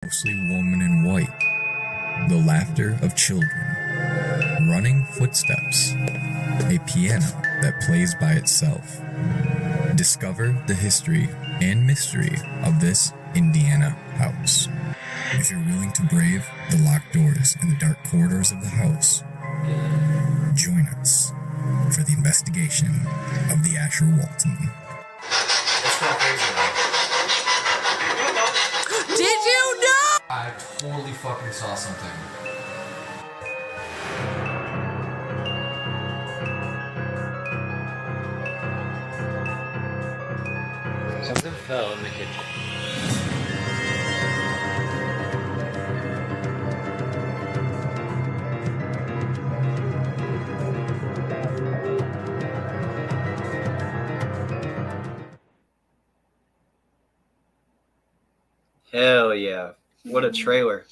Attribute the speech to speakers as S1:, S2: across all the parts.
S1: mostly women in white, the laughter of children, running footsteps, a piano that plays by itself. Discover the history and mystery of this Indiana house. If you're willing to brave the locked doors and the dark corridors of the house, join us for the investigation of the Asher Walton.
S2: Did you know?
S3: I totally fucking saw something.
S4: Something fell in the kitchen.
S5: Hell yeah. What a trailer.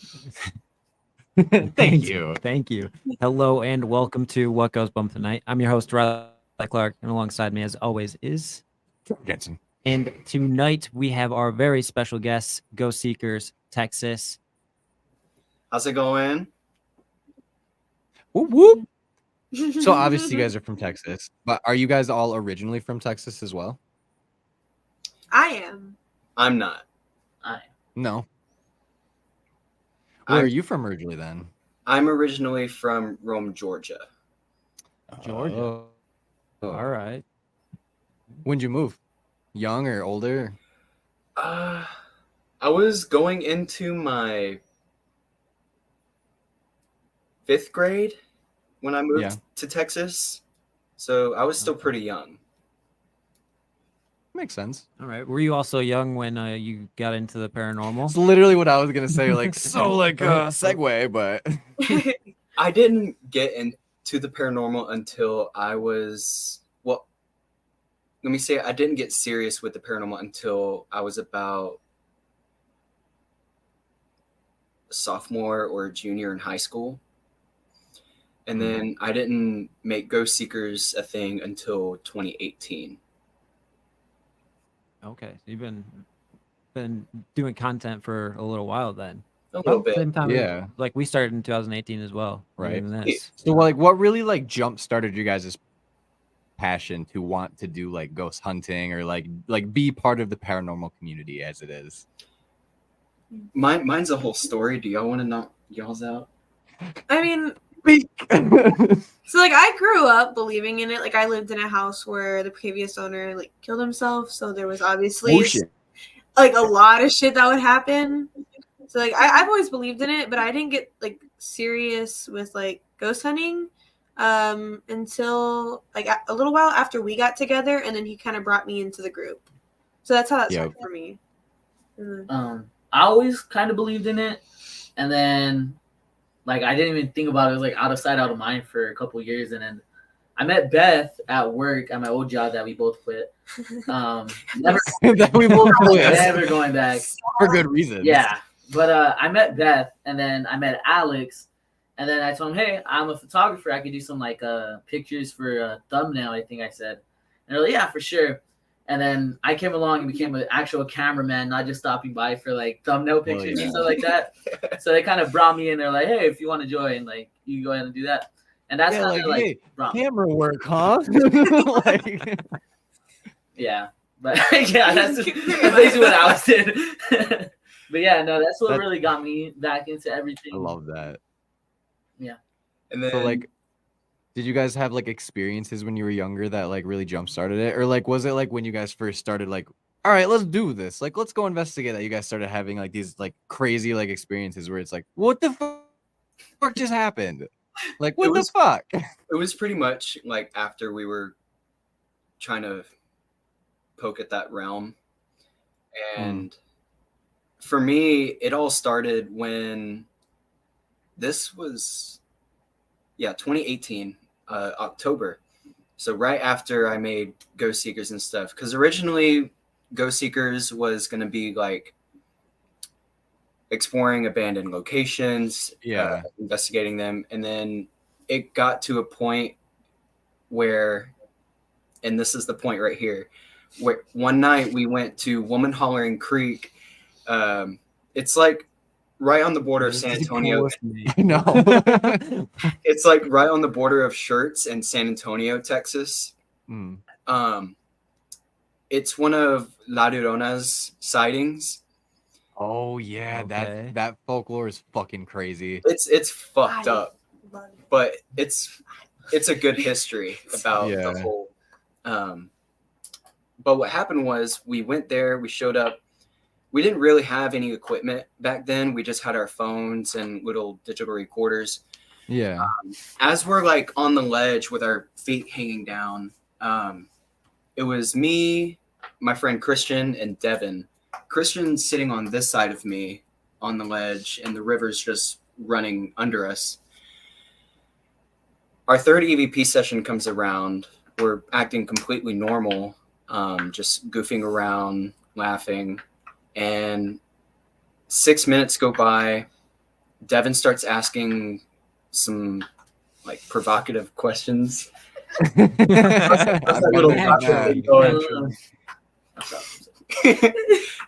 S4: Thank you. Hello and welcome to What Goes Bump tonight. I'm your host, Riley Clark, and alongside me, as always, is
S6: Jensen.
S4: And tonight we have our very special guests, Ghost Seekers, Texas.
S5: How's it going?
S6: Whoop, whoop. So obviously you guys are from Texas, but are you guys all originally from Texas as well?
S2: I am.
S5: I'm not.
S6: No. Where are you from originally then?
S5: I'm originally from Rome, Georgia.
S4: Georgia.
S6: Oh.
S4: All right.
S6: When'd you move? Young or older?
S5: I was going into my 5th grade when I moved to Texas. So I was still pretty young.
S6: Makes sense.
S4: All right. Were you also young when you got into the paranormal?
S6: That's literally what I was gonna say. Like segue, but
S5: I didn't get into the paranormal until I was, let me say I didn't get serious with the paranormal until I was about a sophomore or junior in high school. And then I didn't make Ghost Seekers a thing until 2018.
S4: Okay. So you've been doing content for a little while then.
S5: A little bit.
S4: Same time.
S6: Yeah.
S4: Like we started in 2018 as well.
S6: Right.
S4: doing this.
S6: So like what really like jump started you guys' passion to want to do like ghost hunting or like be part of the paranormal community as it is?
S5: Mine's a whole story. Do y'all want to knock y'all's out?
S2: I mean, so like I grew up believing in it. Like I lived in a house where the previous owner like killed himself, so there was obviously like a lot of shit that would happen. So like I've always believed in it, but I didn't get like serious with like ghost hunting until like a little while after we got together, and then he kind of brought me into the group. So that's how that started for me.
S7: I always kind of believed in it, and then like I didn't even think about it. It was like out of sight, out of mind for a couple of years, and then I met Beth at work at my old job that we both quit. Never
S6: that we both quit.
S7: Never going back
S6: For good reasons.
S7: Yeah, but I met Beth, and then I met Alex, and then I told him, "Hey, I'm a photographer. I could do some like pictures for a thumbnail." I think I said, and they're like, "Yeah, for sure." And then I came along and became an actual cameraman, not just stopping by for like thumbnail pictures and stuff like that. So they kind of brought me in. They're like, "Hey, if you want to join, like you go ahead and do that." And that's how
S6: like, hey,
S7: brought me.
S6: camera work, huh? Like,
S7: yeah, but yeah, that's basically what I was doing. But yeah, no, that's what really got me back into everything.
S6: I love that.
S7: Yeah.
S5: And then
S6: So like, did you guys have like experiences when you were younger that like really jump started it, or like was it like when you guys first started like, all right, let's do this, like let's go investigate, that you guys started having like these like crazy like experiences where it's like, what the fuck just happened? Like what the fuck?
S5: It was pretty much like after we were trying to poke at that realm. And for me, it all started when this was 2018 October. So right after I made Ghost Seekers and stuff, because originally Ghost Seekers was going to be like exploring abandoned locations, investigating them. And then it got to a point where, and this is the point right here, where one night we went to Woman Hollering Creek. It's like right on the border of San Antonio.
S6: No.
S5: It's like right on the border of Schertz and San Antonio, Texas.
S6: Mm.
S5: It's one of La Llorona's sightings.
S6: Oh yeah,
S4: Okay.
S6: that folklore is fucking crazy.
S5: It's fucked
S2: I
S5: up,
S2: love it.
S5: but it's a good history about
S6: Yeah.
S5: the whole. But what happened was we went there, we showed up. We didn't really have any equipment back then. We just had our phones and little digital recorders.
S6: Yeah.
S5: As we're like on the ledge with our feet hanging down, it was me, my friend Christian, and Devin. Christian's sitting on this side of me on the ledge, and the river's just running under us. Our third EVP session comes around. We're acting completely normal, just goofing around, laughing. And 6 minutes go by. Devin starts asking some like provocative questions.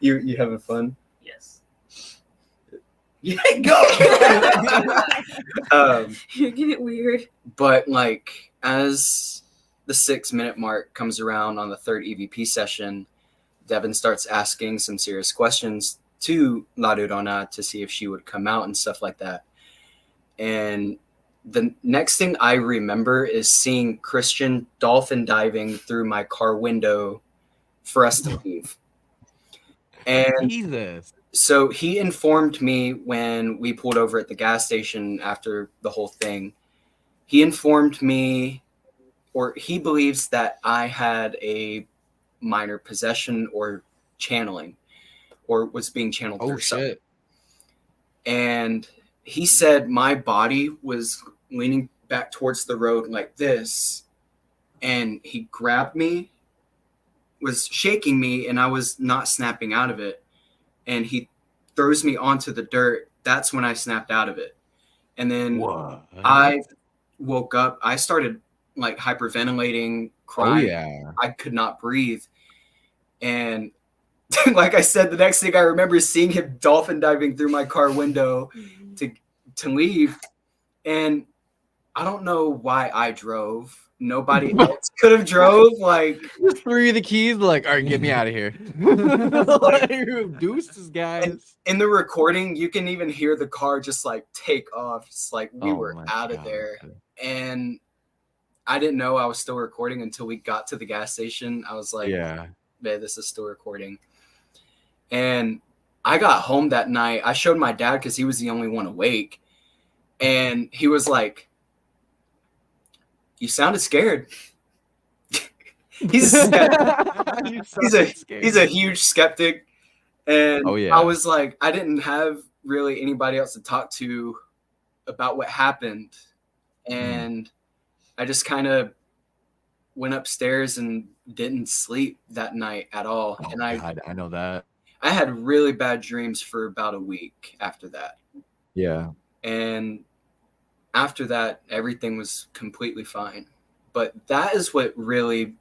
S5: You having fun?
S7: Yes.
S5: Yeah, go.
S2: You're getting weird.
S5: But like as the 6 minute mark comes around on the third EVP session, Devin starts asking some serious questions to La Llorona to see if she would come out and stuff like that. And the next thing I remember is seeing Christian dolphin diving through my car window for us to leave. And
S6: Jesus.
S5: so he informed me when we pulled over at the gas station after the whole thing. He informed me, or he believes that I had a minor possession or channeling, or was being channeled through something.
S6: Shit.
S5: And he said my body was leaning back towards the road like this, and he grabbed me, was shaking me, and I was not snapping out of it. And he throws me onto the dirt. That's when I snapped out of it. And then
S6: What?
S5: I woke up. I started like hyperventilating, crying.
S6: Oh yeah.
S5: I could not breathe. And like I said, the next thing I remember is seeing him dolphin diving through my car window to leave. And I don't know why I drove. Nobody else could have drove. Like,
S6: Just threw you the keys, like, all right, get me out of here. Like, deuces, guys.
S5: in the recording, you can even hear the car just like take off. It's like we were
S6: my
S5: out of
S6: God.
S5: there. And I didn't know I was still recording until we got to the gas station. I was like,
S6: Yeah.
S5: man, this is still recording. And I got home that night. I showed my dad because he was the only one awake. And he was like, you sounded scared. He's a huge skeptic. And
S6: Oh, yeah.
S5: I was like, I didn't have really anybody else to talk to about what happened. And I just kind of went upstairs and didn't sleep that night at all.
S6: Oh,
S5: and
S6: God, I know that.
S5: I had really bad dreams for about a week after that.
S6: Yeah.
S5: And after that, everything was completely fine. But that is what really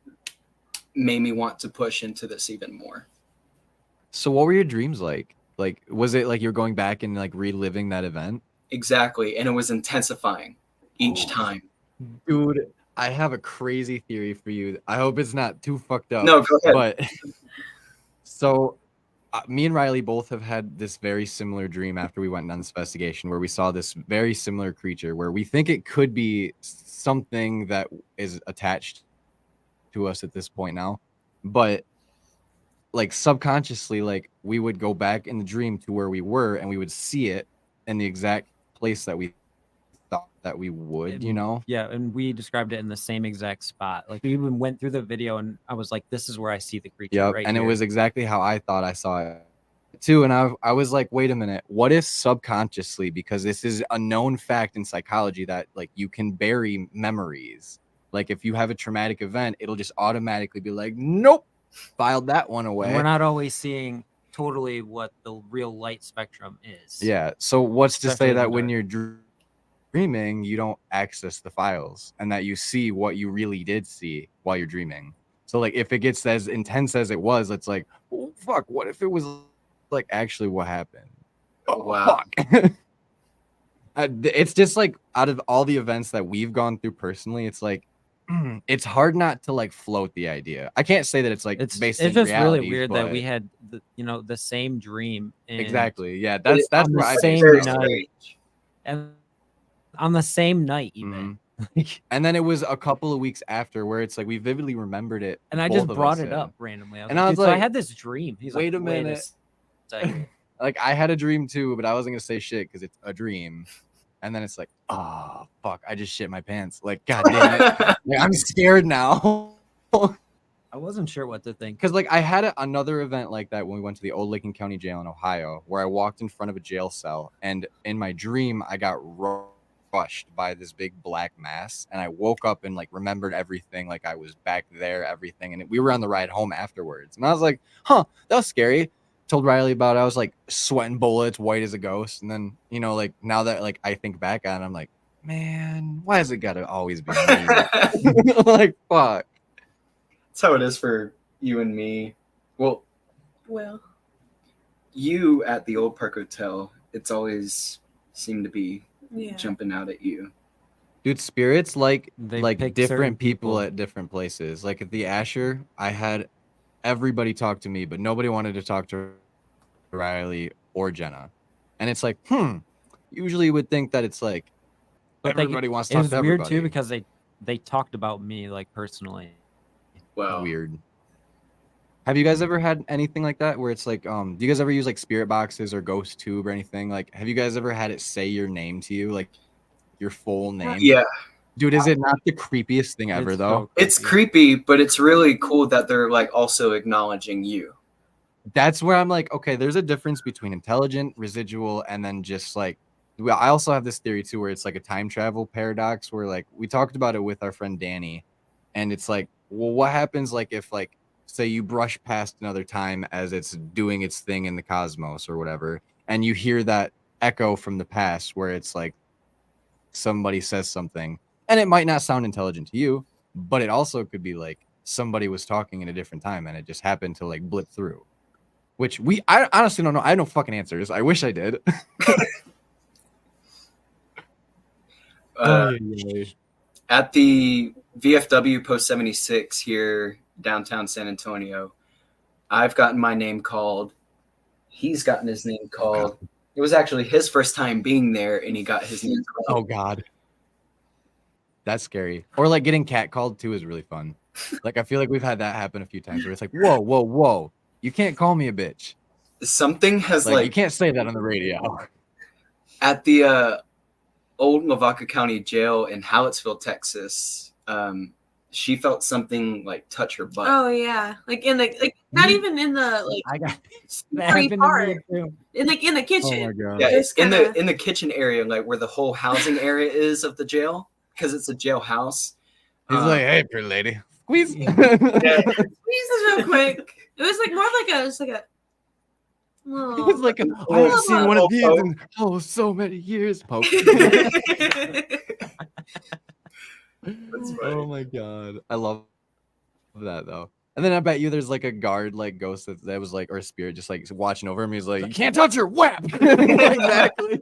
S5: made me want to push into this even more.
S6: So what were your dreams like? Like, was it like you're going back and like reliving that event?
S5: Exactly. And it was intensifying each time.
S6: Dude, I have a crazy theory for you. I hope it's not too fucked up.
S5: No, go ahead.
S6: But so me and Riley both have had this very similar dream after we went on this investigation where we saw this very similar creature where we think it could be something that is attached to us at this point now. But like subconsciously, like we would go back in the dream to where we were and we would see it in the exact place that we thought that we would, you know?
S4: Yeah, and we described it in the same exact spot. Like we even went through the video and I was like, this is where I see the creature.
S6: Yep,
S4: right
S6: and
S4: here.
S6: it was exactly how I thought I saw it too. And I was like, wait a minute, what if subconsciously, because this is a known fact in psychology that like you can bury memories. Like if you have a traumatic event, it'll just automatically be like, nope, filed that one away.
S4: And we're not always seeing totally what the real light spectrum is.
S6: Yeah. So what's to
S4: Especially
S6: say
S4: in the
S6: that when
S4: dark.
S6: you're dreaming, you don't access the files and that you see what you really did see while you're dreaming? So like if it gets as intense as it was, it's like, oh, fuck, what if it was like actually what happened?
S5: Wow.
S6: Fuck. It's just like out of all the events that we've gone through personally, it's like it's hard not to like float the idea. I can't say that it's like
S4: It's
S6: based
S4: just
S6: in
S4: really
S6: reality,
S4: weird that we
S6: but-
S4: had the same dream. And
S6: exactly. Yeah,
S5: But
S6: that's
S4: on
S6: where
S4: the
S6: I
S4: same
S6: based it off.
S4: night. And on the same night even.
S6: And then it was a couple of weeks after where it's like we vividly remembered it.
S4: And I
S6: both
S4: just
S6: of
S4: brought
S6: us
S4: it
S6: did.
S4: up randomly.
S6: And I was
S4: "Dude, so I
S6: like,
S4: had this dream." He's
S6: wait
S4: like,
S6: a
S4: "Wait a
S6: minute."
S4: second."
S6: Like I had a dream too, but I wasn't gonna say shit because it's a dream. And then it's like, oh fuck, I just shit my pants. Like, god damn it. Like, I'm scared now.
S4: I wasn't sure what to think.
S6: Because like I had another event like that when we went to the old Licking County Jail in Ohio, where I walked in front of a jail cell, and in my dream I got rushed by this big black mass, and I woke up and like remembered everything, like I was back there, everything, and we were on the ride home afterwards, and I was like, huh, that was scary. Told Riley about it. I was like sweating bullets, white as a ghost, and then like now that like I think back on it, I'm like, man, why is it gotta always be me? Like fuck.
S5: That's how it is for you and me. Well, you at the Old Park Hotel, it's always seemed to be jumping out at you.
S6: Dude, spirits like
S4: They
S6: like
S4: pick
S6: different
S4: certain
S6: people at different places. Like at the Asher, I had everybody talk to me, but nobody wanted to talk to Riley or Jenna. And it's like, usually you would think that it's like
S4: But
S6: everybody wants to
S4: it
S6: talk
S4: was
S6: to
S4: weird
S6: everybody.
S4: too because they talked about me like personally.
S5: Wow.
S6: Weird. Have you guys ever had anything like that where it's like, do you guys ever use like spirit boxes or ghost tube or anything? Like, have you guys ever had it say your name to you, like your full name?
S5: Yeah.
S6: Dude, is it not the creepiest thing ever
S4: It's
S6: though?
S4: so
S5: It's creepy, but it's really cool that they're like also acknowledging you.
S6: That's where I'm like, okay, there's a difference between intelligent, residual, and then just like, well, I also have this theory too, where it's like a time travel paradox, where like we talked about it with our friend Danny, and it's like, well, what happens like if like, say you brush past another time as it's doing its thing in the cosmos or whatever, and you hear that echo from the past where it's like somebody says something, and it might not sound intelligent to you, but it also could be like somebody was talking in a different time and it just happened to like blip through. Which I honestly don't know. I have no fucking answers. I wish I did.
S5: At the VFW Post 76 here downtown San Antonio, I've gotten my name called. He's gotten his name called. It was actually his first time being there, and he got his name called.
S6: Oh God, that's scary. Or like getting catcalled too is really fun. Like I feel like we've had that happen a few times where it's like, whoa, whoa, whoa. You can't call me a bitch.
S5: Something has
S6: Like you can't say that on the radio.
S5: At the old Lavaca County Jail in Hallettsville, Texas. She felt something like touch her butt.
S2: Oh yeah, like in the not even in the like
S4: I got
S2: that
S4: happened to
S2: part.
S4: me too.
S2: In like in the kitchen.
S6: Oh my God.
S5: Yeah,
S2: It's
S5: in
S2: kinda-
S5: the kitchen area, like where the whole housing area is of the jail, because it's a jail house.
S6: He's like, hey, pretty lady, squeeze.
S2: Squeeze this real quick. It was like more like a just like a. Oh.
S6: It's like, I haven't seen one of these in so many years. Poke. Oh my God, I love that though. And then I bet you there's like a guard like ghost that was like, or a spirit just like watching over him. He's like, you can't touch her, whap. Exactly.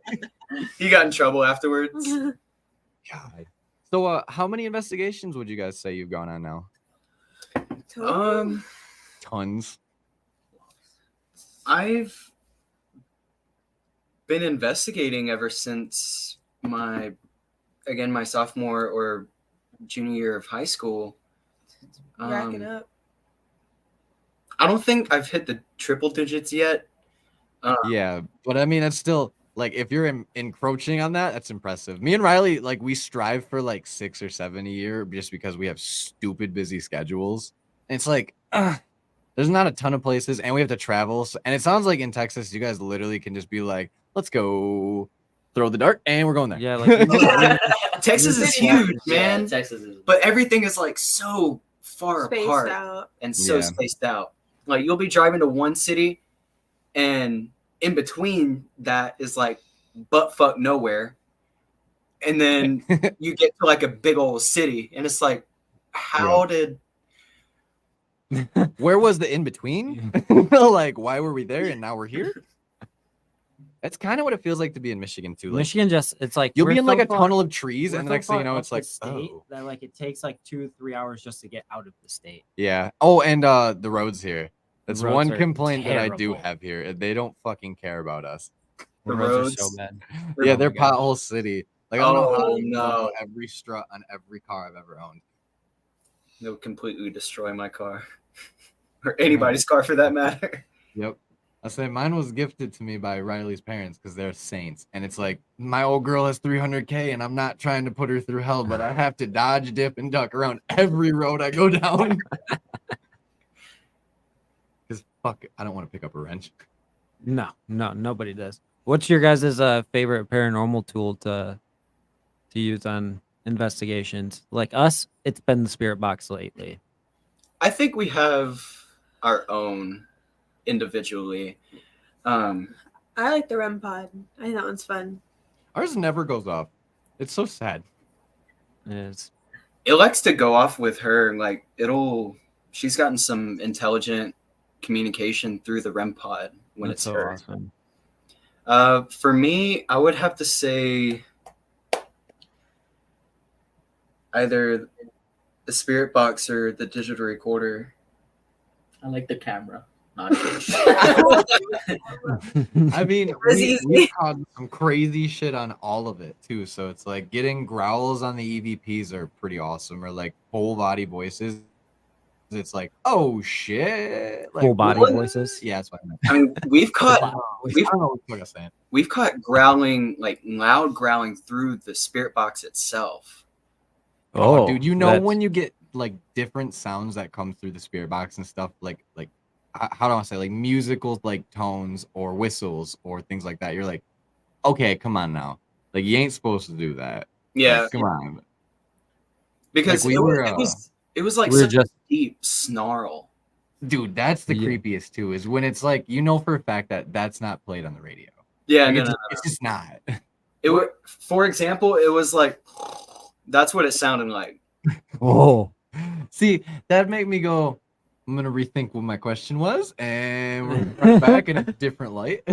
S5: He got in trouble afterwards.
S6: God. So how many investigations would you guys say you've gone on now? Tons.
S5: I've been investigating ever since my sophomore or junior year of high school.
S2: Racking up.
S5: I don't think I've hit the triple digits yet.
S6: Yeah, but I mean, it's still like if you're encroaching on that, that's impressive. Me and Riley, like we strive for like 6 or 7 a year just because we have stupid busy schedules. And it's like, there's not a ton of places and we have to travel. And it sounds like in Texas, you guys literally can just be like, let's go throw the dart and we're going there.
S4: Yeah, like
S5: Texas is huge, man.
S7: Yeah, Texas is.
S5: But everything is like so far
S2: Spaced
S5: apart
S2: out.
S5: and so
S6: Yeah.
S5: spaced out. Like you'll be driving to one city, and in between that is like butt fuck nowhere, and then you get to like a big old city, and it's like, how did?
S6: Where was the in between? Like, why were we there and now we're here? That's kind of what it feels like to be in Michigan too. Like
S4: Michigan it's like
S6: you'll
S4: we're
S6: be in like
S4: so
S6: a
S4: far-
S6: tunnel of trees,
S4: we're
S6: and the
S4: so
S6: next thing you
S4: far
S6: know,
S4: up
S6: it's
S4: the
S6: like
S4: state
S6: oh.
S4: that like it takes like 2-3 hours just to get out of the state.
S6: Yeah. Oh, and the roads here. That's
S4: roads
S6: one
S4: are
S6: complaint that I do
S4: terrible.
S6: have here. They don't fucking care about us.
S4: The
S5: The
S4: roads are so
S5: roads.
S4: bad.
S6: Yeah,
S5: Oh
S6: they're
S5: my gosh.
S6: pothole city. Like I don't know how
S5: Oh,
S6: they know
S5: no.
S6: about every strut on every car I've ever owned.
S5: They'll completely destroy my car. Or anybody's car for that matter.
S6: Yep. I say mine was gifted to me by Riley's parents because they're saints. And it's like my old girl has 300K and I'm not trying to put her through hell, but I have to dodge, dip, and duck around every road I go down. Because fuck, I don't want to pick up a wrench.
S4: No, nobody does. What's your guys' favorite paranormal tool to use on investigations? Like us, it's been the spirit box lately.
S5: I think we have our own individually.
S2: I like the REM pod. I think that one's fun.
S6: Ours never goes off. It's so sad.
S4: It's
S5: It likes to go off with her. Like she's gotten some intelligent communication through the REM pod when
S4: that's
S5: it's
S4: so
S5: her.
S4: awesome.
S5: For me, I would have to say either the spirit box or the digital recorder.
S7: I like the camera.
S6: I mean,
S2: was
S6: we've
S2: easy.
S6: caught some crazy shit on all of it too. So it's like getting growls on the EVPs are pretty awesome, or like whole body voices. It's like, oh shit, like
S4: Full body
S5: what?
S4: voices.
S6: Yeah, that's what I meant.
S5: I mean, we've caught
S6: I don't know what I'm saying.
S5: we've caught growling, like loud growling through the spirit box itself.
S6: Oh, dude, you know
S4: that's-
S6: when you get like different sounds that come through the spirit box and stuff, like how do I say, like musical like tones or whistles or things like that. You're like, okay, come on now, like you ain't supposed to do that.
S5: Yeah,
S6: Like, come on.
S5: because
S6: Like,
S5: it was like
S4: we were
S5: such
S4: just-
S5: a deep snarl.
S6: Dude, that's the
S4: Yeah.
S6: creepiest too. Is when it's like you know for a fact that that's not played on the radio.
S5: Yeah,
S6: Like,
S5: no,
S6: it's just not.
S5: For example, it was like that's what it sounded like.
S4: Oh,
S6: See, that made me go, I'm gonna rethink what my question was, and we're right back in a different light.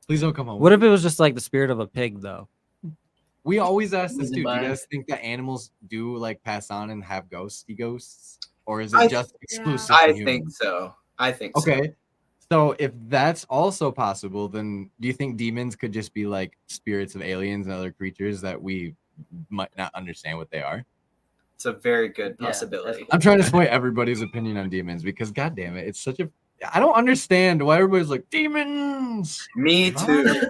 S6: Please don't come home.
S4: what if it was just like the spirit of a pig though?
S6: We always ask this,
S7: Moving
S6: dude. Do you
S7: by.
S6: guys think that animals do like pass on and have ghosts, or is it
S5: I-
S6: just exclusive?
S5: I
S6: to
S5: think
S6: humans?
S5: so. I think so.
S6: Okay. So if that's also possible, then do you think demons could just be like spirits of aliens and other creatures that we might not understand what they are?
S5: It's a very good
S7: Yeah,
S5: possibility.
S7: that's-
S6: I'm trying to sway everybody's opinion on demons because god damn it, it's such a I don't understand why everybody's like demons.
S5: Me too.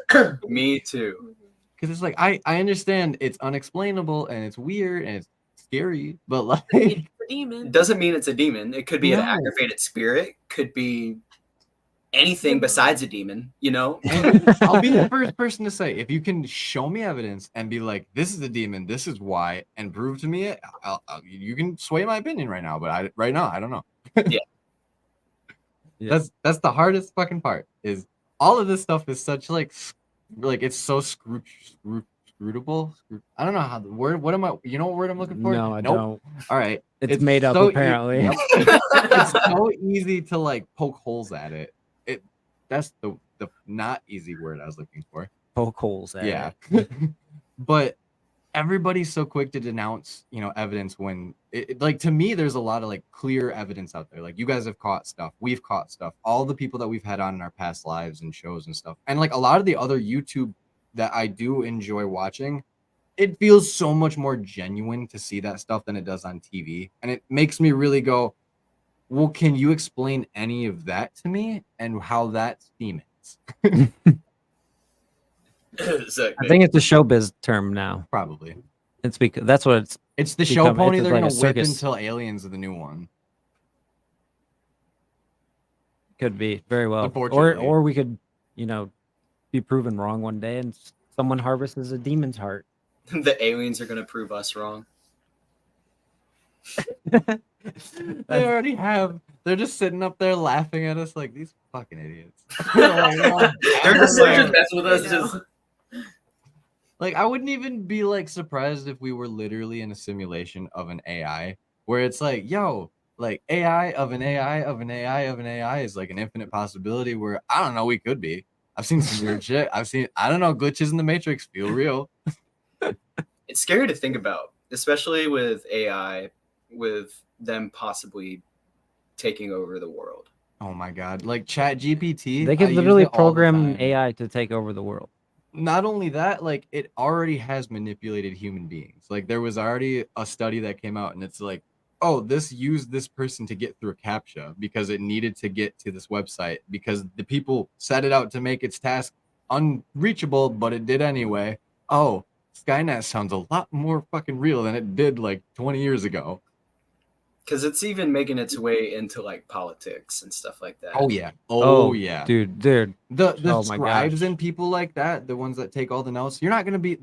S5: Me too.
S6: Because it's like I understand it's unexplainable and it's weird and it's scary, but like
S2: It's a
S5: It
S2: demon.
S5: doesn't mean it's a demon. It could be an
S6: No.
S5: aggravated spirit. Could be anything besides a demon. You know.
S6: and I'll be the first person to say if you can show me evidence and be like, this is a demon, this is why, and prove to me it, you can sway my opinion right now. But right now, I don't know.
S5: Yeah.
S6: That's the hardest fucking part. Is all of this stuff is such like it's so scrutable. I don't know how the word. What am I? You know what word I'm looking for?
S4: No, I
S6: Nope.
S4: don't.
S6: All right.
S4: It's made up
S6: so
S4: apparently.
S6: Yep. It's so easy to like poke holes at it. That's the not easy word I was looking for.
S4: Poke holes at
S6: Yeah.
S4: it.
S6: But everybody's so quick to denounce, evidence when like to me, there's a lot of like clear evidence out there. Like you guys have caught stuff. We've caught stuff. All the people that we've had on in our past lives and shows and stuff. And like a lot of the other YouTube that I do enjoy watching, it feels so much more genuine to see that stuff than it does on TV. And it makes me really go, well, can you explain any of that to me and how that's demons?
S4: I think it's a showbiz term now.
S6: Probably.
S4: It's because that's what it's.
S6: It's the show
S4: become-
S6: pony
S4: it's
S6: they're
S4: like a
S6: gonna whip
S4: circus.
S6: until Aliens are the new one.
S4: Could be very well,
S6: Unfortunately.
S4: or we could, be proven wrong one day, and someone harvests a demon's heart.
S5: The aliens are gonna prove us wrong.
S6: They already have. They're just sitting up there laughing at us like these fucking idiots. Like,
S5: They're just
S7: They're
S5: like,
S7: just messing with us.
S2: I know.
S7: Just
S6: like I wouldn't even be like surprised if we were literally in a simulation of an AI where it's like, yo, like AI of an AI of an AI of an AI is like an infinite possibility where I don't know, we could be. I've seen some weird shit. I don't know, glitches in the Matrix feel real.
S5: It's scary to think about, especially with AI, with them possibly taking over the world.
S6: Oh my god, like Chat GPT.
S4: They
S6: I
S4: could
S6: use
S4: literally
S6: it all the
S4: program
S6: time.
S4: AI to take over the world.
S6: Not only that, like it already has manipulated human beings. Like there was already a study that came out, and it's like, oh, this used this person to get through a CAPTCHA because it needed to get to this website because the people set it out to make its task unreachable, but it did anyway. Oh, Skynet sounds a lot more fucking real than it did like 20 years ago.
S5: Because it's even making its way into like politics and stuff like that.
S6: Oh yeah. Oh yeah.
S4: Dude.
S6: The
S4: Oh my
S6: scribes
S4: gosh.
S6: and people like that, the ones that take all the notes, they're not gonna be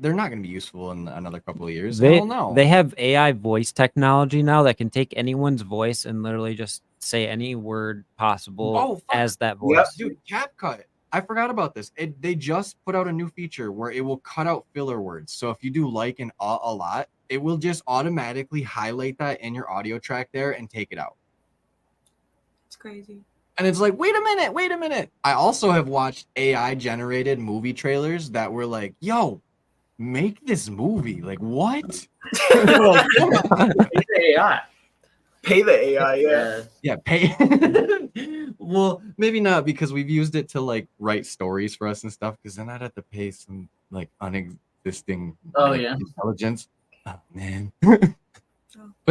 S6: useful in another couple of years.
S4: They
S6: Hell no.
S4: they have AI voice technology now that can take anyone's voice and literally just say any word possible
S6: Oh, fuck.
S4: as that voice.
S5: Yep.
S6: Dude, CapCut. I forgot about this. They just put out a new feature where it will cut out filler words. So if you do like and a lot, it will just automatically highlight that in your audio track there and take it out.
S2: It's crazy.
S6: And it's like, wait a minute. I also have watched AI generated movie trailers that were like, yo, make this movie. Like, what? Like, come on.
S7: It's AI.
S5: Pay the AI, yeah.
S6: Yeah, pay. Well, maybe not because we've used it to like write stories for us and stuff. Because then I'd have to pay some like unexisting intelligence. Oh man. But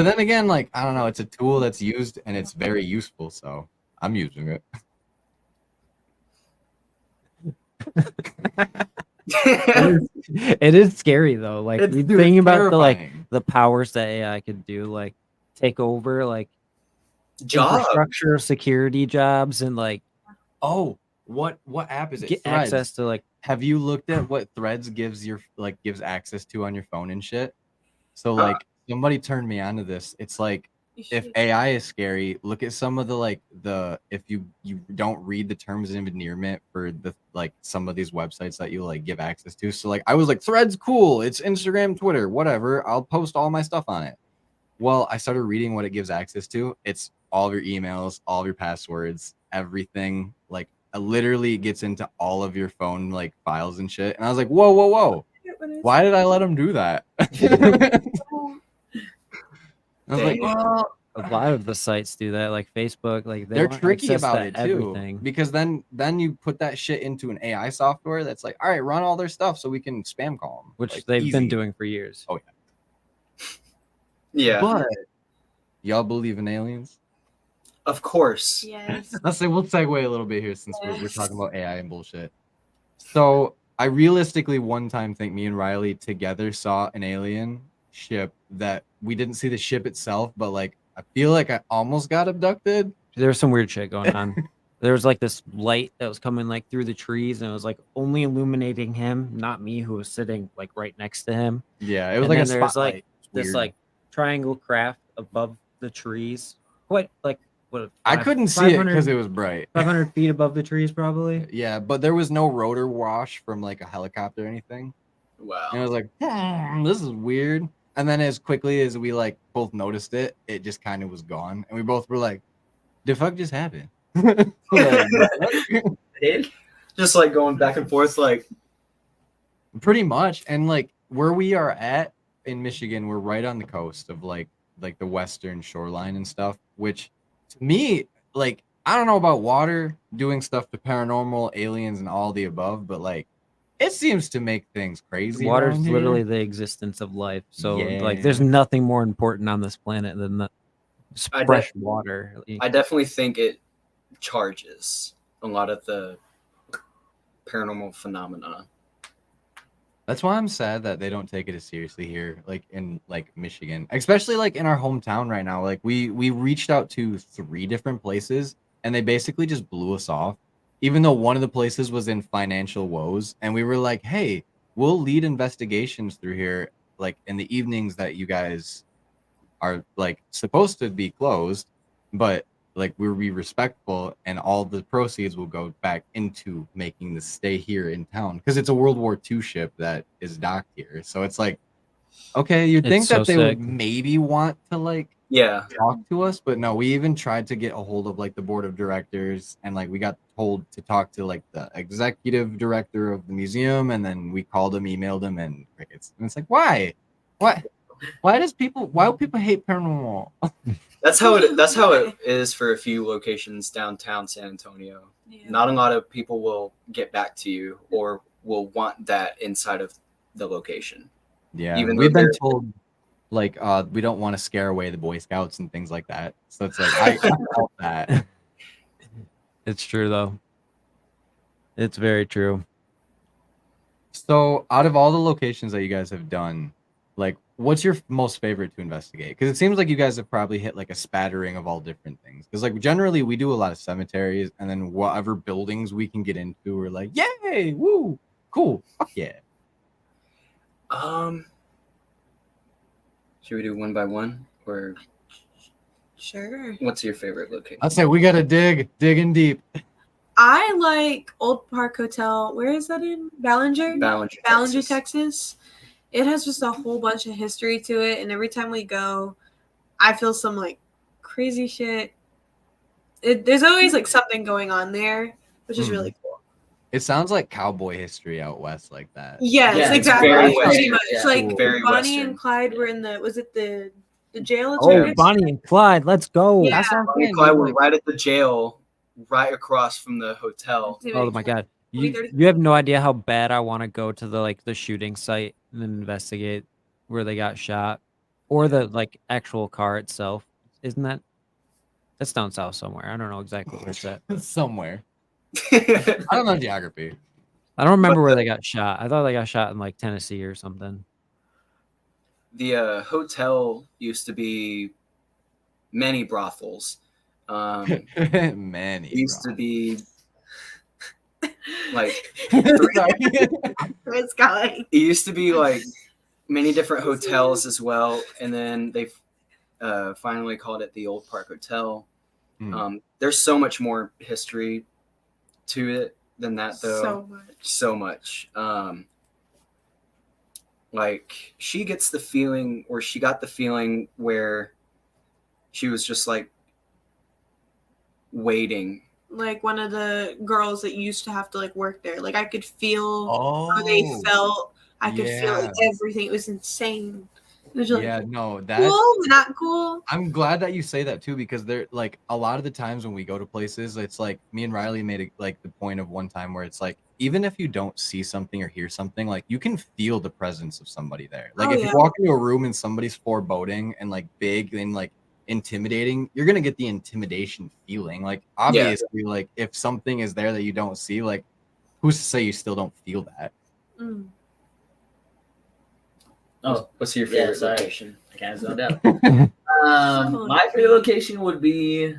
S6: then again, like I don't know, it's a tool that's used and it's very useful, so I'm using it.
S4: It is scary though. Like
S6: It's-
S4: you
S6: dude,
S4: think
S6: it's
S4: about
S6: terrifying.
S4: the powers that AI could do, like take over like
S5: Job.
S4: infrastructure, security jobs, and like
S6: Oh, what app is it?
S4: get
S6: Threads.
S4: access to like
S6: Have you looked at what Threads gives access to on your phone and shit? So like somebody turned me onto this. It's like
S2: You
S6: if
S2: should-
S6: AI is scary, look at some of the if you don't read the terms of endearment for the like some of these websites that you like give access to. So like I was like, Threads cool, it's Instagram, Twitter, whatever. I'll post all my stuff on it. Well, I started reading what it gives access to. It's all of your emails, all of your passwords, everything. Like literally gets into all of your phone like files and shit. And I was like, whoa. Why did I let him do that? I was like, well,
S4: a lot of the sites do that, like Facebook. Like
S6: they're
S4: want
S6: tricky
S4: access
S6: about
S4: to
S6: it too,
S4: everything.
S6: because then you put that shit into an AI software that's like, all right, run all their stuff so we can spam call them,
S4: Which
S6: like,
S4: they've been
S6: easy.
S4: doing for years.
S6: Oh
S5: Yeah,
S6: But y'all believe in aliens?
S5: of course.
S2: Yes.
S6: Let's say we'll segue a little bit here since we're
S2: Yes.
S6: talking about AI and bullshit. So I realistically one time think me and Riley together saw an alien ship that we didn't see the ship itself, but like I feel like I almost got abducted.
S4: There was some weird shit going on. There was like this light that was coming like through the trees, and it was like only illuminating him, not me, who was sitting like right next to him.
S6: Yeah, it was
S4: And
S6: like a
S4: then there's,
S6: spotlight.
S4: like, This
S6: Weird.
S4: like triangle craft above the trees. What like what?
S6: I couldn't see it
S4: 500
S6: because it was bright.
S4: 500 feet above the trees, probably.
S6: Yeah, but there was no rotor wash from like a helicopter or anything.
S5: Wow.
S6: And I was like, this is weird. And then as quickly as we like both noticed it, it just kind of was gone. And we both were like, the fuck just happened?
S5: Just like going back and forth, like
S6: Pretty much. And like where we are at in Michigan, we're right on the coast of like the western shoreline and stuff, which to me, like, I don't know about water doing stuff to paranormal, aliens, and all the above, but like it seems to make things crazy.
S4: Water's
S6: around here.
S4: literally the existence of life. So like,
S6: Yeah.
S4: there's nothing more important on this planet than the
S5: I
S4: fresh water.
S5: I definitely think it charges a lot of the paranormal phenomena.
S6: That's why I'm sad that they don't take it as seriously here, like in like Michigan, especially like in our hometown right now. Like we reached out to 3 different places and they basically just blew us off, even though one of the places was in financial woes. And we were like, hey, we'll lead investigations through here, like in the evenings that you guys are like supposed to be closed, but like we'll be respectful and all the proceeds will go back into making this stay here in town, because it's a World War II ship that is docked here. So it's like, okay, you'd think
S4: It's
S6: that
S4: so
S6: they would
S4: sick.
S6: maybe want to like
S5: Yeah.
S6: talk to us, but no, we even tried to get a hold of like the board of directors, and like we got told to talk to like the executive director of the museum, and then we called him, emailed him, and crickets. And it's like, why will people hate paranormal?
S5: That's how it is for a few locations downtown San Antonio.
S2: Yeah.
S5: Not a lot of people will get back to you or will want that inside of the location.
S6: Yeah,
S5: Even
S6: we've
S5: though
S6: been
S5: they're-
S6: told like we don't want to scare away the Boy Scouts and things like that. So it's like I felt that.
S4: It's true though. It's very true.
S6: So out of all the locations that you guys have done, like what's your most favorite to investigate? Because it seems like you guys have probably hit like a spattering of all different things. Because like generally we do a lot of cemeteries, and then whatever buildings we can get into, we're like, yay, woo, cool, fuck yeah.
S5: Should we do one by one, or
S2: Sure.
S5: what's your favorite location?
S6: I'd say we gotta dig in deep.
S2: I like Old Park Hotel. Where is that in? Ballinger,
S5: Texas.
S2: Texas. It has just a whole bunch of history to it, and every time we go, I feel some like crazy shit. There's always like something going on there, which is really cool.
S6: It sounds like cowboy history out west, like that.
S2: Yes,
S7: Yeah, it's
S2: exactly.
S5: very
S2: Pretty
S5: Western.
S2: much.
S7: Yeah.
S2: Like
S5: Very
S2: Bonnie
S5: Western.
S2: and Clyde were in the jail.
S4: Oh,
S2: attorneys?
S4: Bonnie and Clyde, let's go.
S2: Yeah.
S6: That's what I'm
S5: Bonnie
S6: saying.
S5: and Clyde
S6: dude,
S5: were
S6: like-
S5: right at the jail, right across from the hotel.
S4: Oh my god. You
S2: 20,
S4: you have no idea how bad I want to go to the shooting site and investigate where they got shot, or the like actual car itself. Isn't that's down south somewhere. I don't know exactly where it's at.
S6: somewhere. I don't know geography.
S4: I don't remember where they got shot. I thought they got shot in like Tennessee or something.
S5: The hotel used to be many brothels.
S6: Many.
S5: It used to be like
S2: It's going.
S5: it used to be like many different hotels as well, and then they finally called it the Old Park Hotel. There's so much more history to it than that, though. So much. Like she got the feeling where she was just like waiting.
S2: Like one of the girls that used to have to like work there. Like I could feel
S6: Oh,
S2: how they felt. I could feel like
S6: yeah.
S2: everything. It was insane. It was like,
S6: yeah, no, that's
S2: cool, not cool.
S6: I'm glad that you say that too, because they're like a lot of the times when we go to places, it's like me and Riley made like the point of one time where it's like, even if you don't see something or hear something, like you can feel the presence of somebody there. Like if you walk into a room and somebody's foreboding and like big and like intimidating, you're gonna get the intimidation feeling. Like obviously, like if something is there that you don't see, like who's to say you still don't feel that?
S7: Oh,
S5: What's your favorite
S7: sorry.
S5: location?
S7: I kind of zoned out. My favorite location would be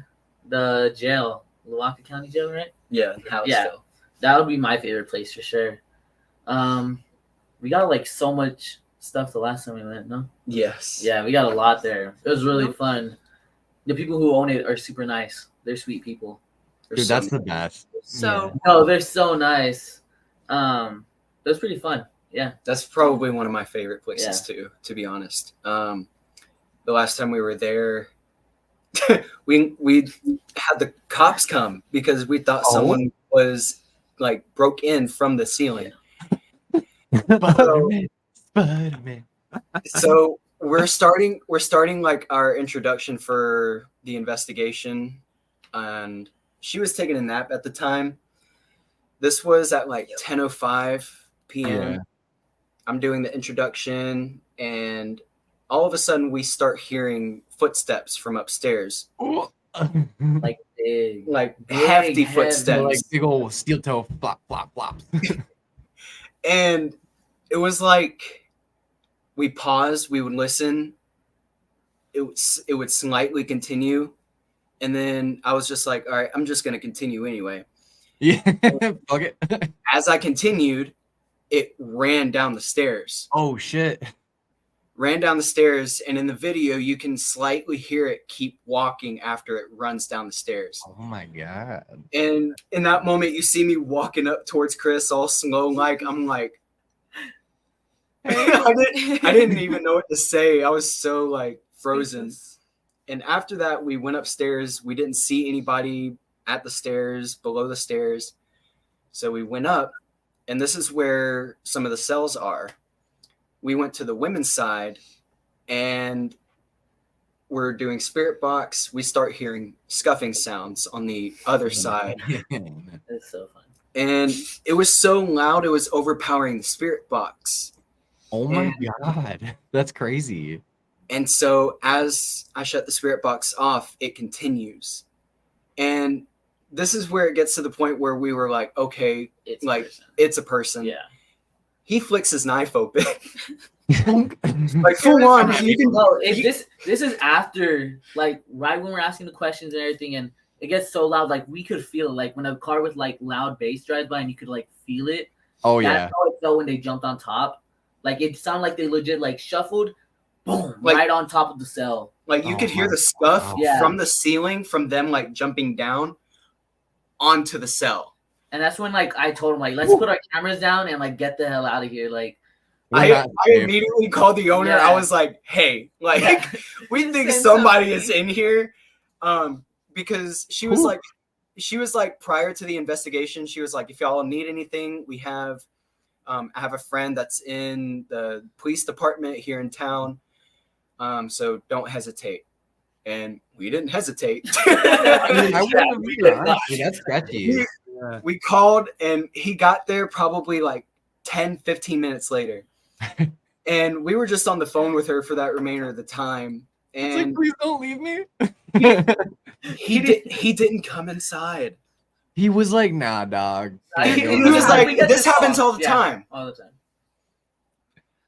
S7: the jail, Lawaka County Jail, right?
S5: Yeah, Hallettsville.
S7: Yeah, that would be my favorite place for sure. We got like so much stuff the last time we went. No.
S5: Yes.
S7: Yeah, we got a lot there. It was really fun. The people who own it are super nice. They're sweet people.
S6: Dude, that's the best.
S2: So
S7: No, they're so nice. It was pretty fun. Yeah.
S5: That's probably one of my favorite places too, to be honest. The last time we were there, we had the cops come because we thought someone was like broke in from the ceiling.
S6: Spider-Man.
S5: So we're starting like our introduction for the investigation, and she was taking a nap at the time. This was at like 10:05 p.m.
S6: Yeah.
S5: I'm doing the introduction, and all of a sudden we start hearing footsteps from upstairs.
S7: Like big.
S5: Like hefty footsteps.
S6: Like big old steel toe flop, flop, flop.
S5: And it was like we paused, we would listen. It would slightly continue. And then I was just like, all right, I'm just going to continue anyway.
S6: Yeah, fuck it.
S5: As I continued, it ran down the stairs.
S6: Oh, shit.
S5: Ran down the stairs, and in the video, you can slightly hear it keep walking after it runs down the stairs.
S6: Oh, my God.
S5: And in that moment, you see me walking up towards Chris all slow, like I'm like, I didn't even know what to say. I was so like frozen. And after that, we went upstairs. We didn't see anybody at the stairs, below the stairs. So we went up, and this is where some of the cells are. We went to the women's side, and we're doing spirit box. We start hearing scuffing sounds on the other side.
S7: It's so fun.
S5: And it was so loud, it was overpowering the spirit box.
S6: Oh my God. That's crazy.
S5: And so as I shut the spirit box off, it continues. And this is where it gets to the point where we were like, okay,
S7: It's
S5: like
S7: a person.
S5: it's a person.
S7: Yeah.
S5: He flicks his knife open. Like full on. You can
S7: No, this is after, like, right when we're asking the questions and everything, and it gets so loud, like we could feel it, like when a car with like loud bass drives by and you could like feel it.
S6: Oh
S7: That's
S6: yeah.
S7: how it felt when they jumped on top. Like it sounded like they legit like shuffled, boom,
S5: Like-
S7: right on top of the cell.
S5: like you
S6: Oh
S5: could hear
S6: my
S5: the scuff
S6: God.
S7: Yeah.
S5: from the ceiling from them like jumping down onto the cell.
S7: And that's when like I told him like, let's put our cameras down and like get the hell out of here. Like
S6: We're
S5: I
S6: not safe.
S5: immediately called the owner.
S7: Yeah.
S5: I was like, hey, like
S7: Yeah.
S5: we think
S2: Send
S5: somebody
S2: somebody.
S5: is in here. Because she was like prior to the investigation, she was like, if y'all need anything, we have I have a friend that's in the police department here in town. So don't hesitate. And we didn't hesitate.
S6: I mean, I wouldn't have either, honestly. That's sketchy.
S5: We called and he got there probably like 10, 15 minutes later. And we were just on the phone with her for that remainder of the time.
S6: It's like,
S5: And
S6: please don't leave me.
S5: he didn't come inside.
S6: He was like, nah, dog.
S5: He
S6: Can't go
S5: was
S6: there.
S5: like,
S7: We get
S5: this
S7: this
S5: happens
S7: all-
S5: all the
S7: yeah.
S5: time.
S7: all the time.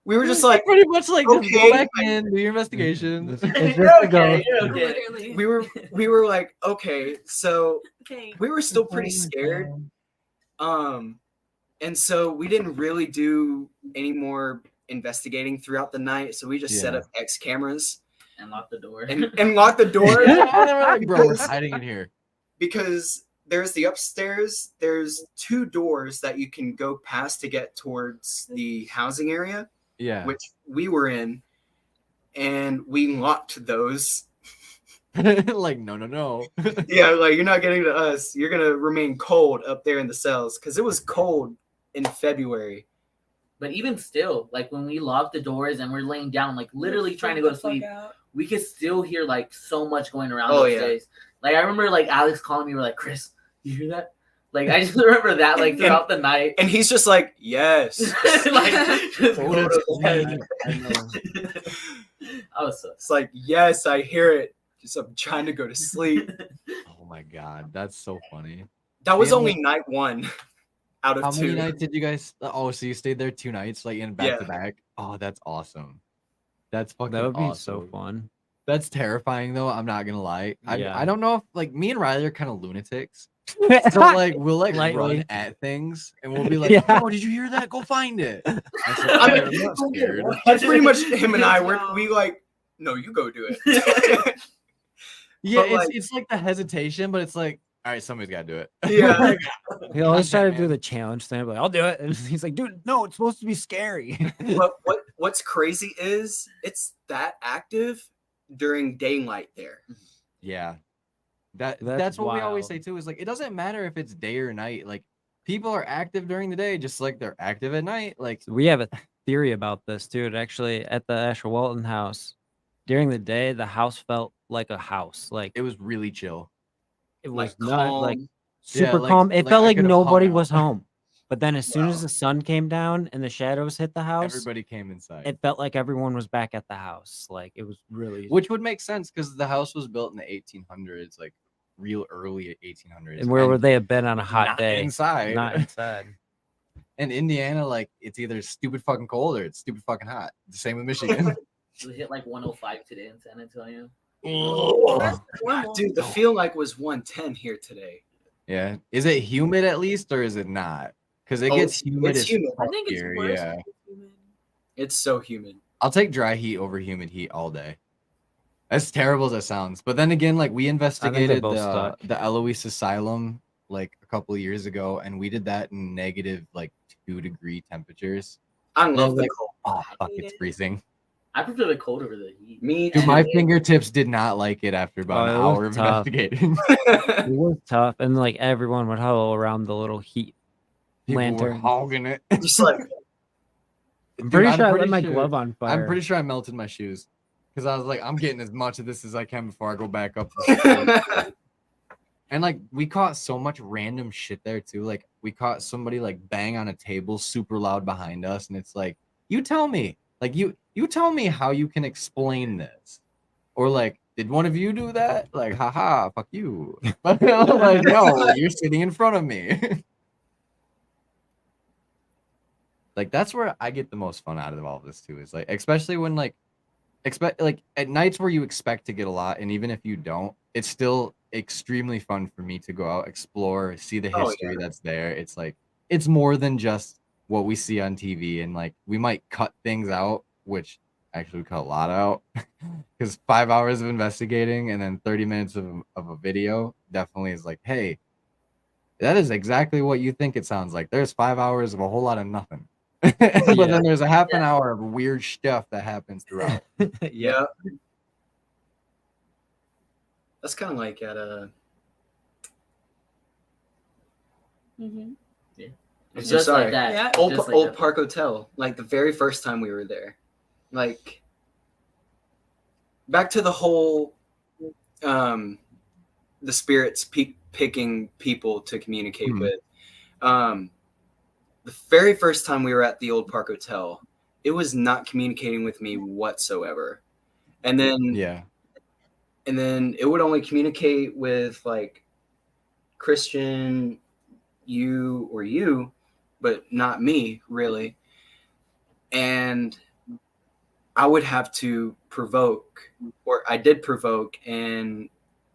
S5: We were just like,
S6: pretty much like, just
S5: okay,
S6: go back in, do your investigation.
S4: It's
S7: You're
S4: just a go.
S7: okay, you're okay.
S2: Literally.
S5: we were like, okay, so
S2: Okay.
S5: we were still pretty scared. And so we didn't really do any more investigating throughout the night. So we just set
S6: Yeah.
S5: up X cameras
S7: And lock the door.
S5: and locked the door.
S6: Bro, we're hiding in here.
S5: Because there's the upstairs, there's 2 doors that you can go past to get towards the housing area,
S6: Yeah.
S5: which we were in, and we locked those.
S6: Like, no.
S5: Yeah, like you're not getting to us. You're gonna remain cold up there in the cells because it was cold in February.
S7: But even still, like when we lock the doors and we're laying down, like literally trying to go to sleep, we could still hear like so much going around
S5: Oh,
S7: those
S5: yeah.
S7: days. Like I remember like Alex calling me, we're like, Chris, you hear that? Like I just remember that like throughout the night.
S5: And he's just like, yes.
S7: Like just
S6: Oh,
S7: go
S6: that's
S7: to bed.
S6: funny.
S7: I was so
S5: It's like, yes, I hear it. Just I'm trying to go to sleep.
S6: Oh my God, that's so funny.
S5: That was
S6: Yeah,
S5: only
S6: like-
S5: night 1 out of
S6: How
S5: 2.
S6: many nights did you guys? Oh, so you stayed there 2 nights, like in back
S5: Yeah.
S6: to back. Oh, that's awesome. That's fucking
S4: That would be
S6: awesome.
S4: so fun.
S6: That's terrifying, though. I'm not gonna lie.
S4: Yeah.
S6: I don't know if like me and Riley are kind of lunatics. So like we'll like run
S4: Lightly.
S6: at things and we'll be like,
S4: Yeah.
S6: "Oh, did you hear that? Go find it." And it's like,
S5: I mean,
S6: "I'm not scared."
S5: That's pretty much him and I. We like, no, you go do it.
S6: Yeah,
S5: But, like-
S6: it's like the hesitation, but it's like, all right, somebody's got to do it.
S5: Yeah.
S6: Like,
S4: He always try to
S6: man.
S4: do the challenge thing. I'm like, I'll do it. And he's like, dude, no, it's supposed to be scary.
S5: But what's crazy is it's that active during daylight there.
S6: yeah, that's
S4: That's
S6: what we always
S4: wild.
S6: say too. Is like it doesn't matter if it's day or night. Like people are active during the day, just like they're active at night. Like
S4: We have a theory about this, dude. Actually, at the Asher Walton house, during the day, the house felt like a house. Like
S6: it was really chill.
S4: it
S5: Like
S4: was not like
S5: calm.
S6: Yeah,
S4: super
S6: like-
S4: calm. It
S6: like
S4: felt
S6: I
S4: like
S6: could've hung
S4: nobody
S6: out.
S4: was home. But then as soon as
S5: Wow.
S4: the sun came down and the shadows hit the house,
S6: Everybody came inside.
S4: it felt like everyone was back at the house. Like it was really
S6: Which would make sense because the house was built in the 1800s, like real early 1800s.
S4: and where would they have been on a hot
S6: not
S4: day?
S6: inside?
S4: Not inside.
S6: In Indiana, like it's either stupid fucking cold or it's stupid fucking hot. The same with Michigan.
S7: We hit like 105 today in San Antonio.
S2: That's normal.
S5: Dude, the feel like was 110 here today.
S6: Yeah. Is it humid at least or is it not? Because it
S5: Oh,
S6: gets humid.
S5: it's
S6: as
S5: humid.
S2: I
S6: fuck
S2: think it's
S6: here,
S2: worse.
S6: Yeah.
S2: when it's humid.
S5: It's so humid.
S6: I'll take dry heat over humid heat all day. As terrible as that sounds. But then again, like we investigated
S4: both suck.
S6: the Eloise Asylum like a couple of years ago, and we did that in negative like 2-degree temperatures.
S5: I love
S6: Yeah,
S5: the
S6: like-
S5: cold.
S6: Oh fuck,
S2: hate
S6: it's
S2: it.
S6: freezing.
S7: I prefer the cold over the heat.
S5: Me
S6: Dude,
S5: too.
S6: my fingertips did not like it after about an
S4: Oh, it was
S6: hour of
S4: tough.
S6: investigating.
S4: It was tough, and like everyone would huddle around the little heat
S6: People were
S4: lantern.
S6: hogging it.
S5: Just like
S4: I'm
S6: Dude,
S4: pretty sure I lit my glove on fire.
S6: I'm pretty sure I melted my shoes because I was like, I'm getting as much of this as I can before I go back up. The and like we caught so much random shit there too. Like we caught somebody like bang on a table super loud behind us, and it's like, you tell me, like you tell me how you can explain this, or like, did one of you do that? Like, haha, fuck you. But like, no, you're sitting in front of me. Like that's where I get the most fun out of all of this too. Is like, especially when like expect like at nights where you expect to get a lot, and even if you don't, it's still extremely fun for me to go out, explore, see the history that's there. It's like it's more than just what we see on TV, and like we might cut things out, which actually we cut a lot out because 5 hours of investigating and then 30 minutes of a video definitely is like, hey, that is exactly what you think it sounds like. There's 5 hours of a whole lot of nothing. But then there's a half an hour of weird stuff that happens throughout.
S5: yeah. That's kind of like at a.
S2: Mhm.
S7: Yeah.
S5: I'm
S7: It's
S5: so
S7: just
S5: sorry.
S7: like that.
S2: Yeah.
S5: Old,
S7: Just like
S5: Old
S7: that.
S5: Park Hotel, like the very first time we were there, like back to the whole, the spirits picking people to communicate
S6: Mhm.
S5: with. The very first time we were at the Old Park Hotel, it was not communicating with me whatsoever, and then
S6: Yeah.
S5: and then it would only communicate with like Christian, you, but not me really. And I would have to provoke, or I did provoke, and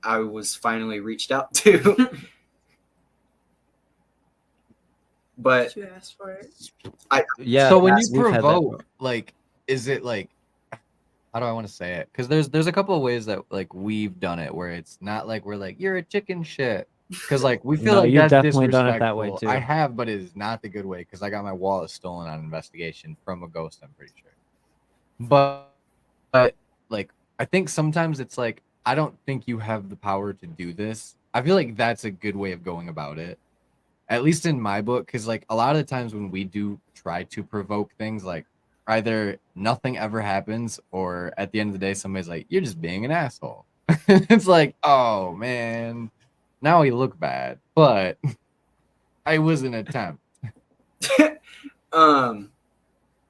S5: I was finally reached out to. But
S2: You asked for it.
S4: Yeah.
S6: So when you
S4: we've had that
S6: provoke, like, is it like, how do I want to say it? Because there's a couple of ways that like we've done it where it's not like we're like, you're a chicken shit. Because like we feel
S4: No,
S6: like
S4: you've
S6: that's
S4: definitely done it that way,
S6: disrespectful.
S4: too.
S6: I have, but it is not the good way because I got my wallet stolen on investigation from a ghost, I'm pretty sure. But like I think sometimes it's like, I don't think you have the power to do this. I feel like that's a good way of going about it. At least in my book, because like a lot of the times when we do try to provoke things, like either nothing ever happens, or at the end of the day, somebody's like, "You're just being an asshole." It's like, oh man, now we look bad, but I was an attempt.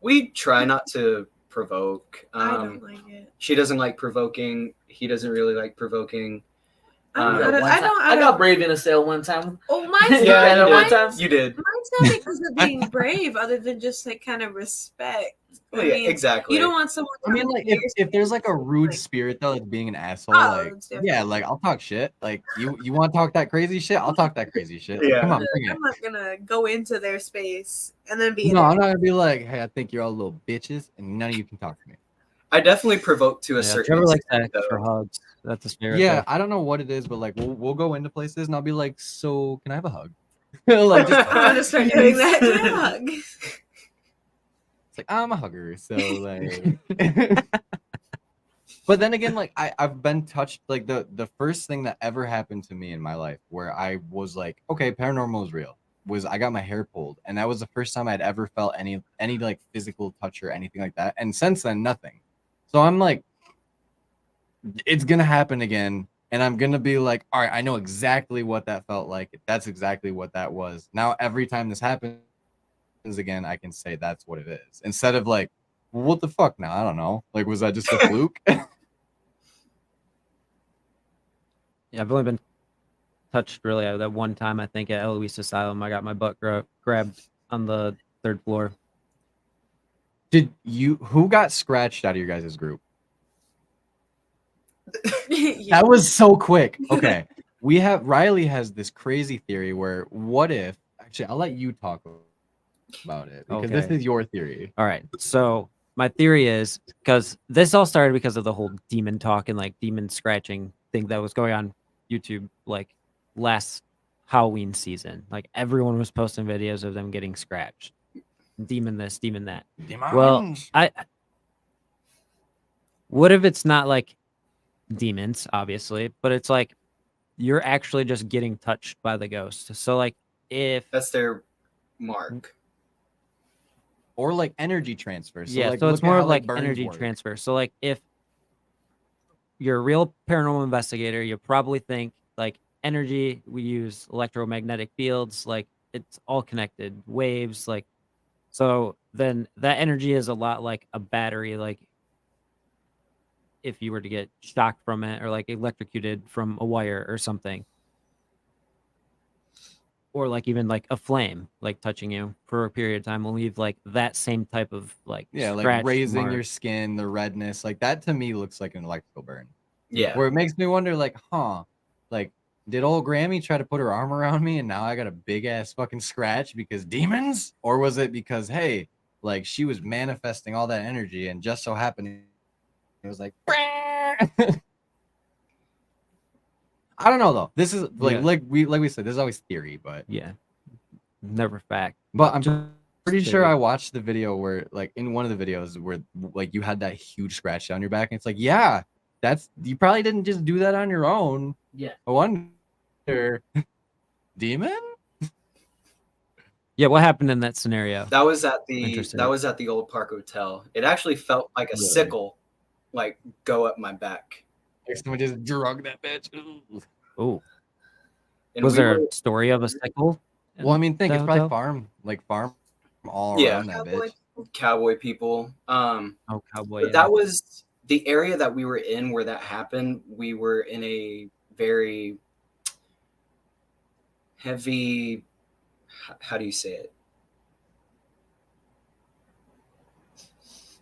S5: We try not to provoke.
S2: I don't like it.
S5: She doesn't like provoking. He doesn't really like provoking.
S7: I got brave in a sale one time.
S2: Oh, mine's
S5: Yeah,
S2: not.
S5: you
S7: one
S5: did.
S7: time.
S5: You did.
S2: Mine's not because of being brave, other than just like kind of respect.
S5: Oh, yeah, exactly.
S2: You don't want someone.
S6: I mean, like if there's like a rude
S2: like,
S6: spirit though, that's being an asshole,
S2: oh,
S6: like
S2: it's
S6: yeah,
S2: different.
S6: like I'll talk shit. Like you want to talk that crazy shit? I'll talk that crazy shit. Like,
S5: Yeah.
S6: come on, bring it.
S2: I'm not gonna go into their space and then be.
S6: No, I'm not gonna be like, hey, I think you're all little bitches, and none of you can talk to me.
S5: I definitely provoke to a
S4: Yeah,
S5: certain
S4: Trevor likes
S5: extent,
S4: to ask for
S5: though.
S4: hugs. That's a spirit.
S6: Yeah,
S4: though.
S6: I don't know what it is, but like we'll go into places and I'll be like, so can I have a hug? Like just
S2: I'm gonna start doing that. Can I have a hug?
S6: it's like I'm a hugger, so like but then again, like I've been touched, like the first thing that ever happened to me in my life where I was like, okay, paranormal is real, was I got my hair pulled, and that was the first time I'd ever felt any like physical touch or anything like that. And since then, nothing. So I'm like, it's gonna happen again, and I'm gonna be like, all right, I know exactly what that felt like. That's exactly what that was. Now every time this happens again, I can say that's what it is, instead of like, well, what the fuck now? I don't know. Like, was that just a fluke?
S4: Yeah, I've only been touched really that one time. I think at Eloise Asylum, I got my butt grabbed on the 3rd floor.
S6: Who got scratched out of your guys' group?
S2: Yeah.
S6: That was so quick. Okay. Riley has this crazy theory where what if, actually, I'll let you talk about it because this
S4: Okay.
S6: is your theory.
S4: All right. So my theory is, because this all started because of the whole demon talk and like demon scratching thing that was going on YouTube like last Halloween season. Like everyone was posting videos of them getting scratched. Demon this, demon that. Well,
S6: Demons.
S4: what if it's not like demons, obviously, but it's like you're actually just getting touched by the ghost. So like if
S5: That's their mark.
S6: Or like energy transfer. So
S4: yeah,
S6: like
S4: so it's
S6: look at
S4: more
S6: how
S4: of like
S6: burns
S4: energy
S6: work.
S4: transfer. So like if you're a real paranormal investigator, you probably think like energy, we use electromagnetic fields, like it's all connected, waves, like so then that energy is a lot like a battery, like if you were to get shocked from it or like electrocuted from a wire or something. Or like even like a flame like touching you for a period of time will leave like that same type of like
S6: Yeah, like
S4: scratch
S6: raising
S4: mark.
S6: your skin, the redness, like that to me looks like an electrical burn.
S5: Yeah.
S6: Where it makes me wonder, like, like did old Grammy try to put her arm around me and now I got a big ass fucking scratch because demons? Or was it because, hey, like she was manifesting all that energy and just so happened it was like, I don't know though. This is like
S4: Yeah.
S6: like we said, this is always theory, but
S4: Yeah, never fact.
S6: but I'm
S4: Just
S6: pretty sure
S4: theory.
S6: I watched the video where like in one of the videos where like you had that huge scratch down your back and it's like, yeah, that's you probably didn't just do that on your own.
S7: Yeah.
S6: I wonder. Demon?
S4: Yeah, what happened in that scenario?
S5: That was at the
S4: Interesting.
S5: old Park Hotel. It actually felt like a
S6: Really?
S5: sickle, like go up my back.
S6: Like someone just drug that bitch.
S4: Oh,
S5: And
S4: was
S5: we
S4: there
S5: were-
S4: a story of a sickle? in
S6: Well, I mean, think
S4: the
S6: it's probably
S4: hotel?
S6: farm all
S5: Yeah.
S6: around that bitch.
S5: cowboy people.
S4: Oh, cowboy.
S5: But
S4: Yeah.
S5: that was the area that we were in where that happened. We were in a very heavy, how do you say it?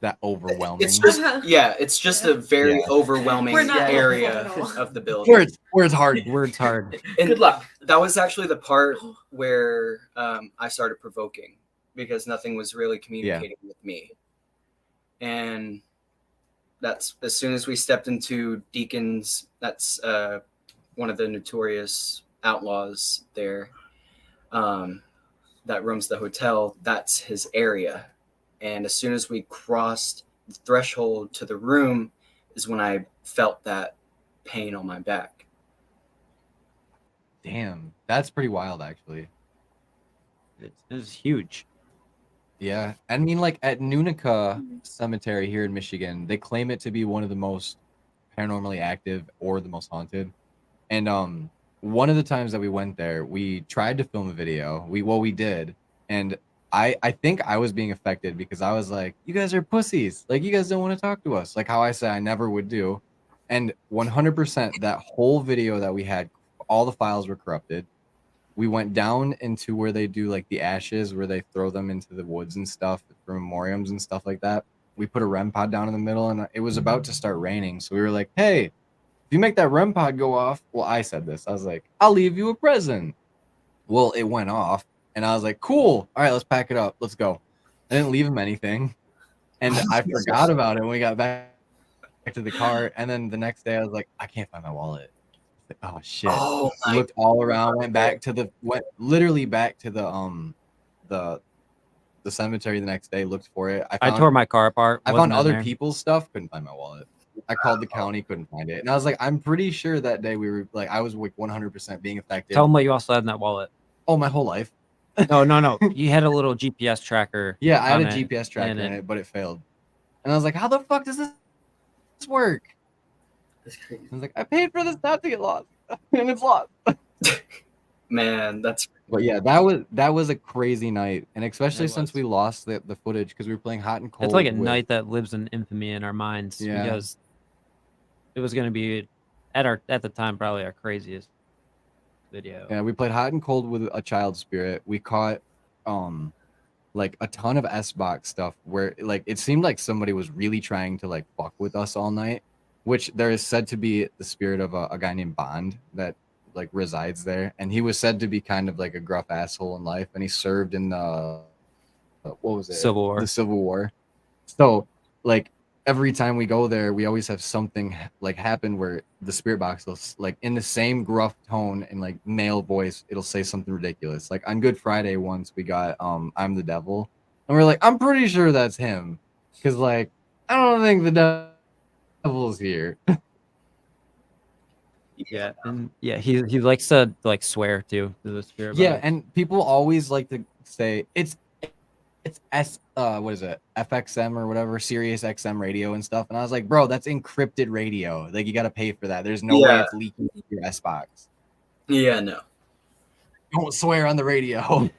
S6: That overwhelming.
S5: It's just it's just a very
S6: Yeah.
S5: overwhelming
S2: We're not
S5: area
S2: full.
S5: of the building.
S6: Words hard.
S4: Words hard.
S5: And
S7: Good luck.
S5: that was actually the part where I started provoking because nothing was really communicating with me. And that's as soon as we stepped into Deacon's, that's one of the notorious outlaws there that runs the hotel. That's his area. And as soon as we crossed the threshold to the room is when I felt that pain on my back.
S6: Damn, that's pretty wild, actually.
S4: It's huge.
S6: Yeah, I mean, like at Nunica Cemetery here in Michigan, they claim it to be one of the most paranormally active or the most haunted. And one of the times that we went there, we tried to film a video. We did, and I think I was being affected because I was like, you guys are pussies. Like, you guys don't want to talk to us. Like how I say I never would do. And 100% that whole video that we had, all the files were corrupted. We went down into where they do like the ashes, where they throw them into the woods and stuff for memoriams and stuff like that. We put a REM pod down in the middle and it was about to start raining. So we were like, hey, if you make that REM pod go off, well, I said this. I was like, I'll leave you a present. Well, it went off. And I was like, cool. All right, let's pack it up. Let's go. I didn't leave him anything. And I forgot about it when we got back to the car. And then the next day I was like, I can't find my wallet. Like, oh shit.
S5: Oh,
S6: Looked all around, went literally back to the cemetery the next day, looked for it.
S4: I tore my car apart.
S6: I
S4: wasn't
S6: found
S4: in
S6: other
S4: there.
S6: people's stuff, couldn't find my wallet. I called the county, couldn't find it. And I was like, I'm pretty sure that day we were like, I was like 100% being affected.
S4: Tell them what you also had in that wallet.
S6: Oh, my whole life.
S4: No. You had a little GPS tracker.
S6: Yeah, I had
S4: on
S6: a
S4: it,
S6: GPS tracker
S4: and
S6: in it, but it failed. And I was like, how the fuck does this work?
S7: That's crazy.
S6: I was like, I paid for this not to get lost, and it's lost.
S5: man, that's
S6: But yeah, that was a crazy night, and especially
S4: It
S6: since
S4: was.
S6: we lost the footage because we were playing hot and cold.
S4: It's like a
S6: with-
S4: night that lives in infamy in our minds
S6: Yeah.
S4: because it was going to be at the time probably our craziest video.
S6: Yeah, we played hot and cold with a child spirit. We caught like a ton of S-box stuff where like it seemed like somebody was really trying to like fuck with us all night, which there is said to be the spirit of a guy named Bond that like resides there, and he was said to be kind of like a gruff asshole in life, and he served in the what was it?
S4: Civil War.
S6: The Civil War. So like every time we go there, we always have something like happen where the spirit box will like in the same gruff tone and like male voice, it'll say something ridiculous. Like on Good Friday once we got I'm the devil, and we're like, I'm pretty sure that's him, because like I don't think the levels here.
S4: Yeah, and yeah, he likes to like swear too to the spirit.
S6: Yeah,
S4: box.
S6: and people always like to say it's what is it, FXM or whatever, Sirius XM radio and stuff. And I was like, bro, that's encrypted radio. Like, you got to pay for that. There's no way
S5: Yeah.
S6: it's leaking into your S box.
S5: Yeah, no.
S6: Don't swear on the radio.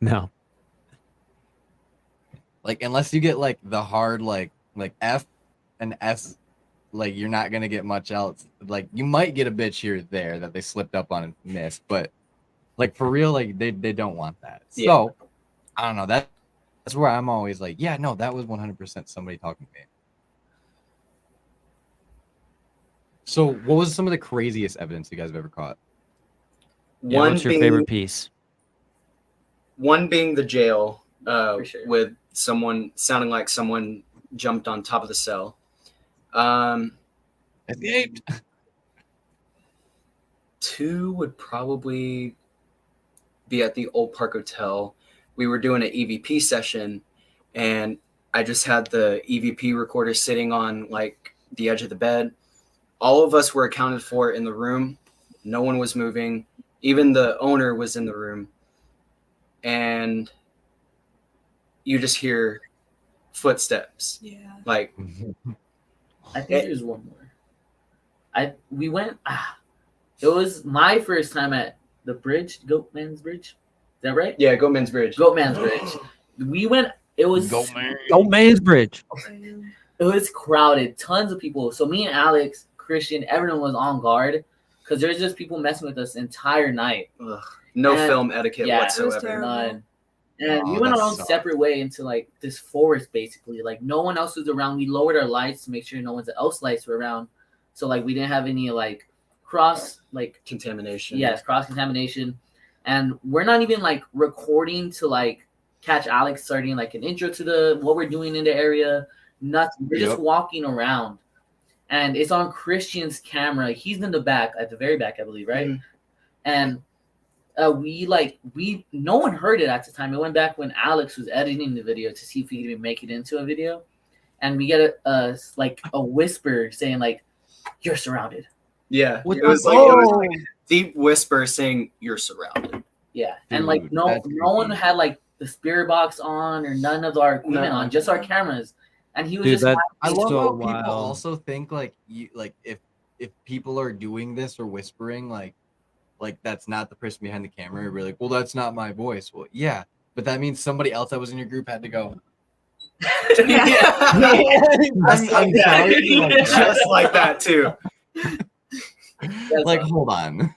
S4: No.
S6: Like, unless you get like the hard like F and S, like you're not gonna get much else. Like, you might get a bitch here or there that they slipped up on and missed, but like for real, like they don't want that.
S5: Yeah.
S6: So I don't know. That's where I'm always like, yeah, no, that was 100% somebody talking to me. So what was some of the craziest evidence you guys have ever caught?
S4: Yeah, what's your favorite piece?
S5: One being the jail,
S7: For sure.
S5: with someone sounding like someone jumped on top of the cell.
S6: Escaped.
S5: Two would probably be at the Old Park Hotel. We were doing an EVP session, and I just had the EVP recorder sitting on like the edge of the bed. All of us were accounted for in the room. No one was moving. Even the owner was in the room. And you just hear footsteps.
S2: Yeah.
S5: Like,
S7: I think there's one more. We went. It was my first time at the bridge, Goatman's Bridge. Is that right?
S5: yeah, Goatman's Bridge.
S7: Goatman's Bridge. We went. It was
S4: Man's Bridge.
S7: It was crowded, tons of people. So me and Alex, Christian, everyone was on guard because there's just people messing with us the entire night.
S5: Ugh, no
S7: And-
S5: film etiquette
S7: yeah, it
S2: was
S5: whatsoever.
S2: terrible.
S7: None. And
S6: Oh,
S7: we went
S6: that
S7: our own
S6: sucks.
S7: separate way into like this forest, basically. Like no one else was around. We lowered our lights to make sure no one else lights were around. So like we didn't have any like cross
S5: Contamination.
S7: cross contamination. And we're not even like recording to like catch Alex starting like an intro to the what we're doing in the area. Nothing. We're just
S6: Yep.
S7: walking around. And it's on Christian's camera. He's in the back, at the very back, I believe, right?
S5: Mhm.
S7: And we no one heard it at the time. It went back when Alex was editing the video to see if we could even make it into a video. And we get a whisper saying like, "You're surrounded."
S5: Yeah.
S4: What
S5: It
S4: the-
S5: was like
S4: oh!
S5: a deep whisper saying, "You're surrounded."
S7: Yeah. And like
S6: Dude,
S7: no
S6: that's
S7: one
S6: creepy.
S7: had like the spirit box on or none of our equipment
S5: No.
S7: on, just our cameras. And he was
S4: Dude,
S7: just
S4: that-
S6: I
S7: laughing.
S6: love
S4: so
S6: how
S4: wild.
S6: people also think like if people are doing this or whispering like that's not the person behind the camera. We're like, well, that's not my voice. Well, yeah, but that means somebody else that was in your group had to go. I'm sorry, like,
S5: Just like that too.
S6: like, hold on.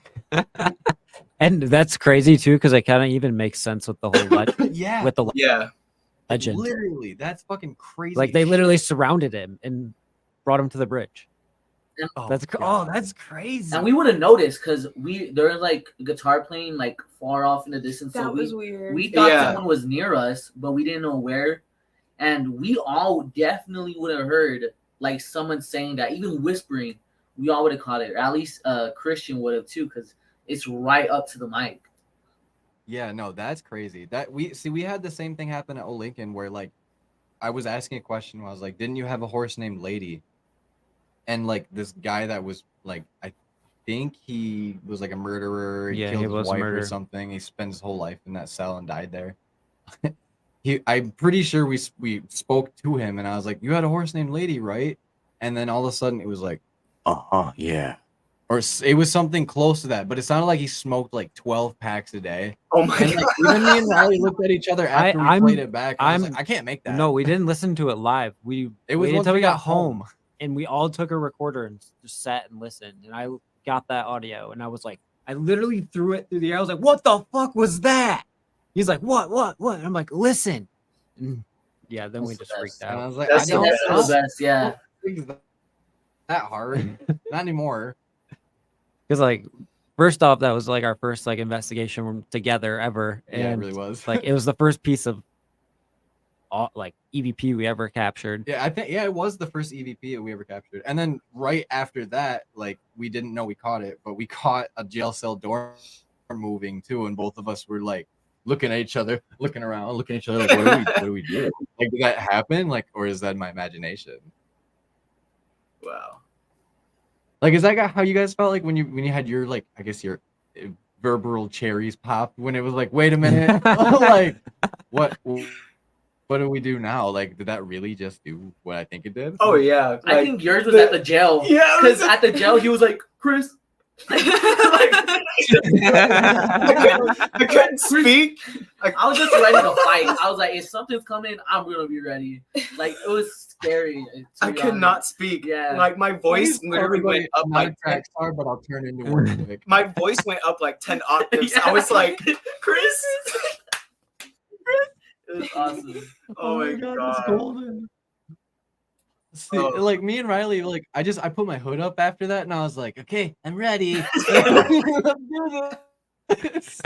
S4: And that's crazy too, because it kind of even makes sense with the whole
S6: Yeah,
S4: with the
S5: Yeah.
S4: legend.
S6: literally, that's fucking crazy.
S4: Like they
S6: as
S4: literally
S6: shit.
S4: surrounded him and brought him to the bridge.
S6: Oh,
S4: That's
S6: God.
S4: that's crazy.
S7: And we would have noticed because there was like guitar playing like far off in the distance.
S2: That
S7: So
S2: was weird.
S7: we thought
S5: Yeah.
S7: someone was near us, but we didn't know where. And we all definitely would have heard like someone saying that, even whispering. We all would have caught it, or at least Christian would have too, because it's right up to the mic.
S6: Yeah, no, that's crazy. That we had the same thing happen at Old Lincoln where like I was asking a question where I was like, didn't you have a horse named Lady? And like this guy that was like, I think he was like a murderer.
S4: Yeah,
S6: Killed
S4: he
S6: his
S4: was a
S6: wife or
S4: murderer.
S6: something. He spent his whole life in that cell and died there. I'm pretty sure we spoke to him and I was like, you had a horse named Lady, right? And then all of a sudden it was like, yeah. Or it was something close to that, but it sounded like he smoked like 12 packs a day.
S5: Oh my
S6: And
S5: god.
S6: like, even me and Riley looked at each other after we
S4: I'm-
S6: played it back. I was
S4: I'm-
S6: like, I can't make that.
S4: No, we didn't listen to it live. We
S6: It was
S4: waited
S6: once
S4: until
S6: we
S4: we got
S6: got home.
S4: home, and we all took a recorder and just sat and listened. And I got that audio, and I was like, I literally threw it through the air. I was like, "What the fuck was that?" He's like, "What? And I'm like, "Listen." And yeah, then we
S7: That's
S4: just
S7: the
S4: freaked
S7: best.
S6: And I
S4: out.
S6: was like,
S5: That's
S6: I don't
S7: That's some of the best, yeah.
S6: think that hard. Not anymore.
S4: Because like, first off, that was like our first like investigation together ever, and
S6: Yeah, it really was.
S4: like it was the first piece of like EVP we ever captured.
S6: Yeah, I think it was the first EVP that we ever captured. And then right after that, like we didn't know we caught it, but we caught a jail cell door moving too, and both of us were like looking at each other, looking around, looking at each other like, what do we do? Like, did that happen? Like, or is that my imagination?
S5: Wow.
S6: Like, is that how you guys felt like when you had your like, I guess your verbal cherries popped when it was like, wait a minute, like what do we do now? Like, did that really just do what I think it did?
S5: Oh yeah.
S7: I think yours was at the jail.
S5: Yeah,
S7: because at the jail he was like, Chris.
S5: I couldn't speak.
S7: I was just ready to fight. I was like, if something's coming, I'm gonna be ready. Like, it was scary.
S5: I could not speak.
S7: Yeah.
S5: Like my voice literally went up
S6: not
S5: like
S6: a track star, but I'll turn into one quick.
S5: my voice went up like 10 octaves.
S7: Yeah.
S5: I was like, Chris.
S7: It was awesome.
S5: Oh my god.
S6: It's golden. See,
S5: Oh.
S6: like me and Riley, like I put my hood up after that, and I was like, okay, I'm ready. Let's do this.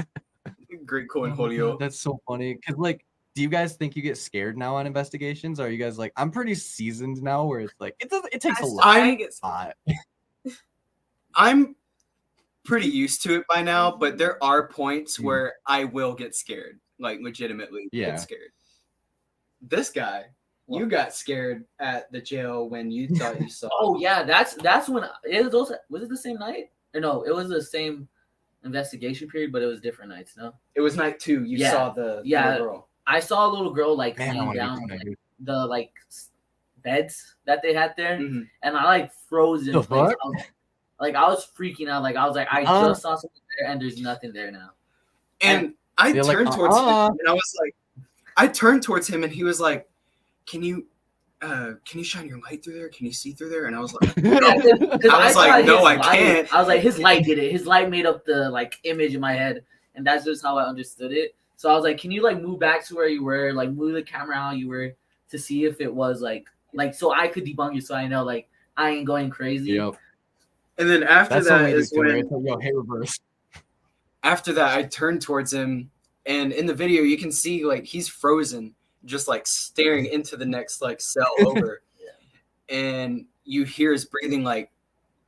S5: Great cool and
S6: Oh my
S5: Julio.
S6: God, that's so funny. Cause like, do you guys think you get scared now on investigations? Or are you guys like, I'm pretty seasoned now, where it's like it takes a lot.
S2: I get
S5: I'm pretty used to it by now, but there are points where I will get scared, like legitimately
S6: Yeah.
S5: get scared. This guy, you got scared at the jail when you thought you saw.
S7: Oh yeah, that's when was it the same night? Or no, it was the same investigation period, but it was different nights. No,
S5: It was night 2. You
S7: Yeah.
S5: saw the
S7: Yeah.
S5: little girl.
S7: I saw a little girl like
S6: Man, I
S7: laying
S6: wanna
S7: down
S6: be
S7: like,
S6: kinda
S7: the like beds that they had there,
S5: Mhm.
S7: and I like froze in
S6: The
S7: place.
S6: fuck?
S7: I was freaking out. Like I was like, I just saw something there, and there's nothing there now.
S5: And I
S6: They're like,
S5: turned towards him, and I was like, I turned towards him, and he was like, "Can you shine your light through there? Can you see through there?" And I was like,
S7: Because
S5: I was like,
S7: thought
S5: no,
S7: his
S5: I
S7: light-
S5: can't.
S7: I was like, his light did it. His light made up the like image in my head, and that's just how I understood it. So I was like, can you like move back to where you were, like move the camera how you were to see if it was like so I could debunk you, so I know like I ain't going crazy.
S6: Yep.
S5: And then after
S6: That's
S5: that
S6: what we do
S5: is
S6: too, right?
S5: when
S6: It's like, yo, hey, reverse.
S5: after that I turned towards him, and in the video you can see like he's frozen, just like staring into the next like cell over. And you hear his breathing like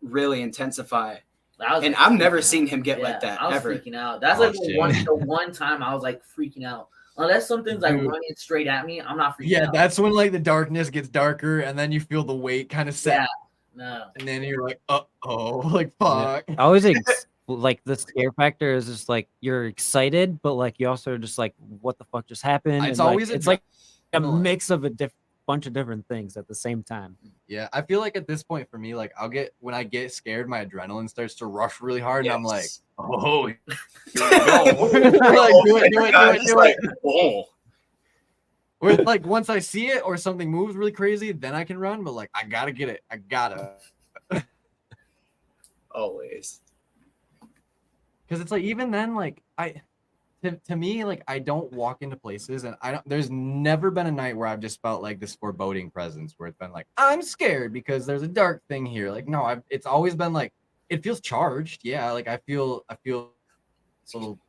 S5: really intensify. And I've never seen him get like that
S7: I was
S5: ever.
S7: freaking out. That's
S6: Oh,
S7: like
S6: shit.
S7: the one time I was like freaking out. Unless something's like
S6: Dude.
S7: running straight at me, I'm not freaking
S6: Yeah,
S7: out.
S6: that's when like the darkness gets darker, and then you feel the weight kind of set,
S7: Yeah. No.
S6: and then you're like, oh, like fuck.
S4: I always think like the scare factor is just like you're excited, but like you also are just like, what the fuck just happened?
S6: It's
S4: And, like,
S6: always
S4: it's like a
S6: adrenaline.
S4: mix of a bunch of different things at the same time.
S6: Yeah, I feel like at this point for me, like when I get scared, my adrenaline starts to rush really hard, and I'm like,
S5: Yes.
S6: oh, here we go. Like, do it.
S5: Oh.
S6: Or like once I see it or something moves really crazy, then I can run. But like I gotta get it. I gotta.
S5: Always.
S6: Because it's like even then, like to me, like I don't walk into places, and there's never been a night where I've just felt like this foreboding presence where it's been like I'm scared because there's a dark thing here. Like no, it's always been like it feels charged. Yeah, like I feel so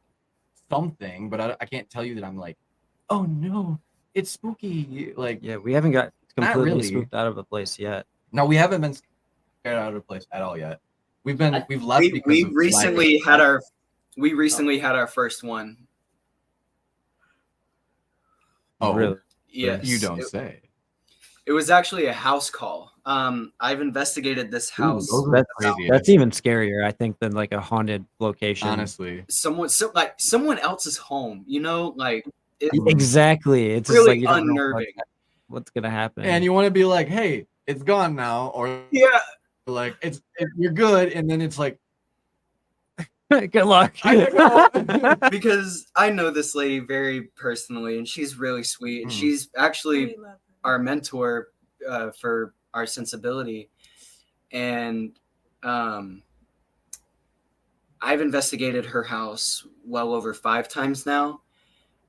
S6: something, but I can't tell you that I'm like, oh no, it's spooky. Like
S4: Yeah, we haven't got
S6: Not
S4: completely
S6: really.
S4: spooked out of a place yet.
S6: no, we haven't been scared out of a place at all yet. We've left because
S5: We
S6: of
S5: recently
S6: life.
S5: had our first one.
S6: Oh,
S4: Really?
S5: Yes.
S6: you don't
S5: It,
S6: say.
S5: it was actually a house call. I've investigated this house.
S6: Those are
S4: That's
S6: crazy.
S4: That's even scarier, I think, than like a haunted location.
S6: honestly.
S5: Someone else's home, you know, like it's
S4: Exactly. It's just
S5: really
S4: like you don't know
S5: unnerving.
S4: what's gonna happen.
S6: And you want to be like, hey, it's gone now, or
S5: Yeah.
S6: like you're good, and then it's like
S4: good luck.
S5: Because I know this lady very personally, and she's really sweet. And
S6: Mm.
S5: she's actually
S2: We love her.
S5: our mentor for our sensibility. And I've investigated her house well over 5 times now.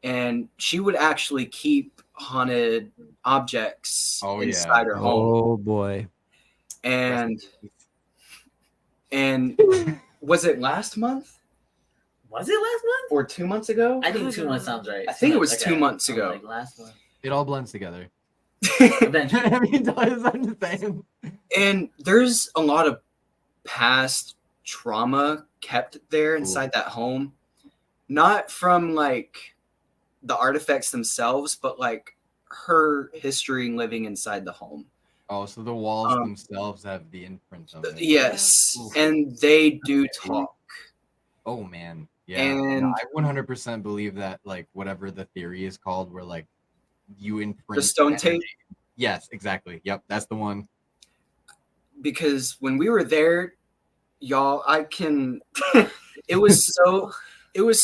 S5: And she would actually keep haunted objects
S6: Oh, yeah.
S5: inside her home.
S4: Oh boy.
S5: And was it last month
S7: Was it last month?
S5: or 2 months ago?
S7: I think 2 months sounds right.
S5: I think it was
S7: Okay.
S5: 2 months
S7: I'm
S5: ago.
S7: like, last month.
S6: it all blends together.
S7: Eventually.
S6: I mean, I'm just saying.
S5: And there's a lot of past trauma kept there inside that home. Not from like the artifacts themselves, but like her history living inside the home.
S6: Oh, so the walls themselves have the imprint of it.
S5: Yes,
S6: Ooh.
S5: and they do talk.
S6: Oh man, yeah.
S5: And
S6: No, I 100% believe that, like, whatever the theory is called, where like you imprint
S5: the stone
S6: energy.
S5: tape,
S6: Yes, exactly. Yep, that's the one.
S5: because when we were there, y'all, I can. it was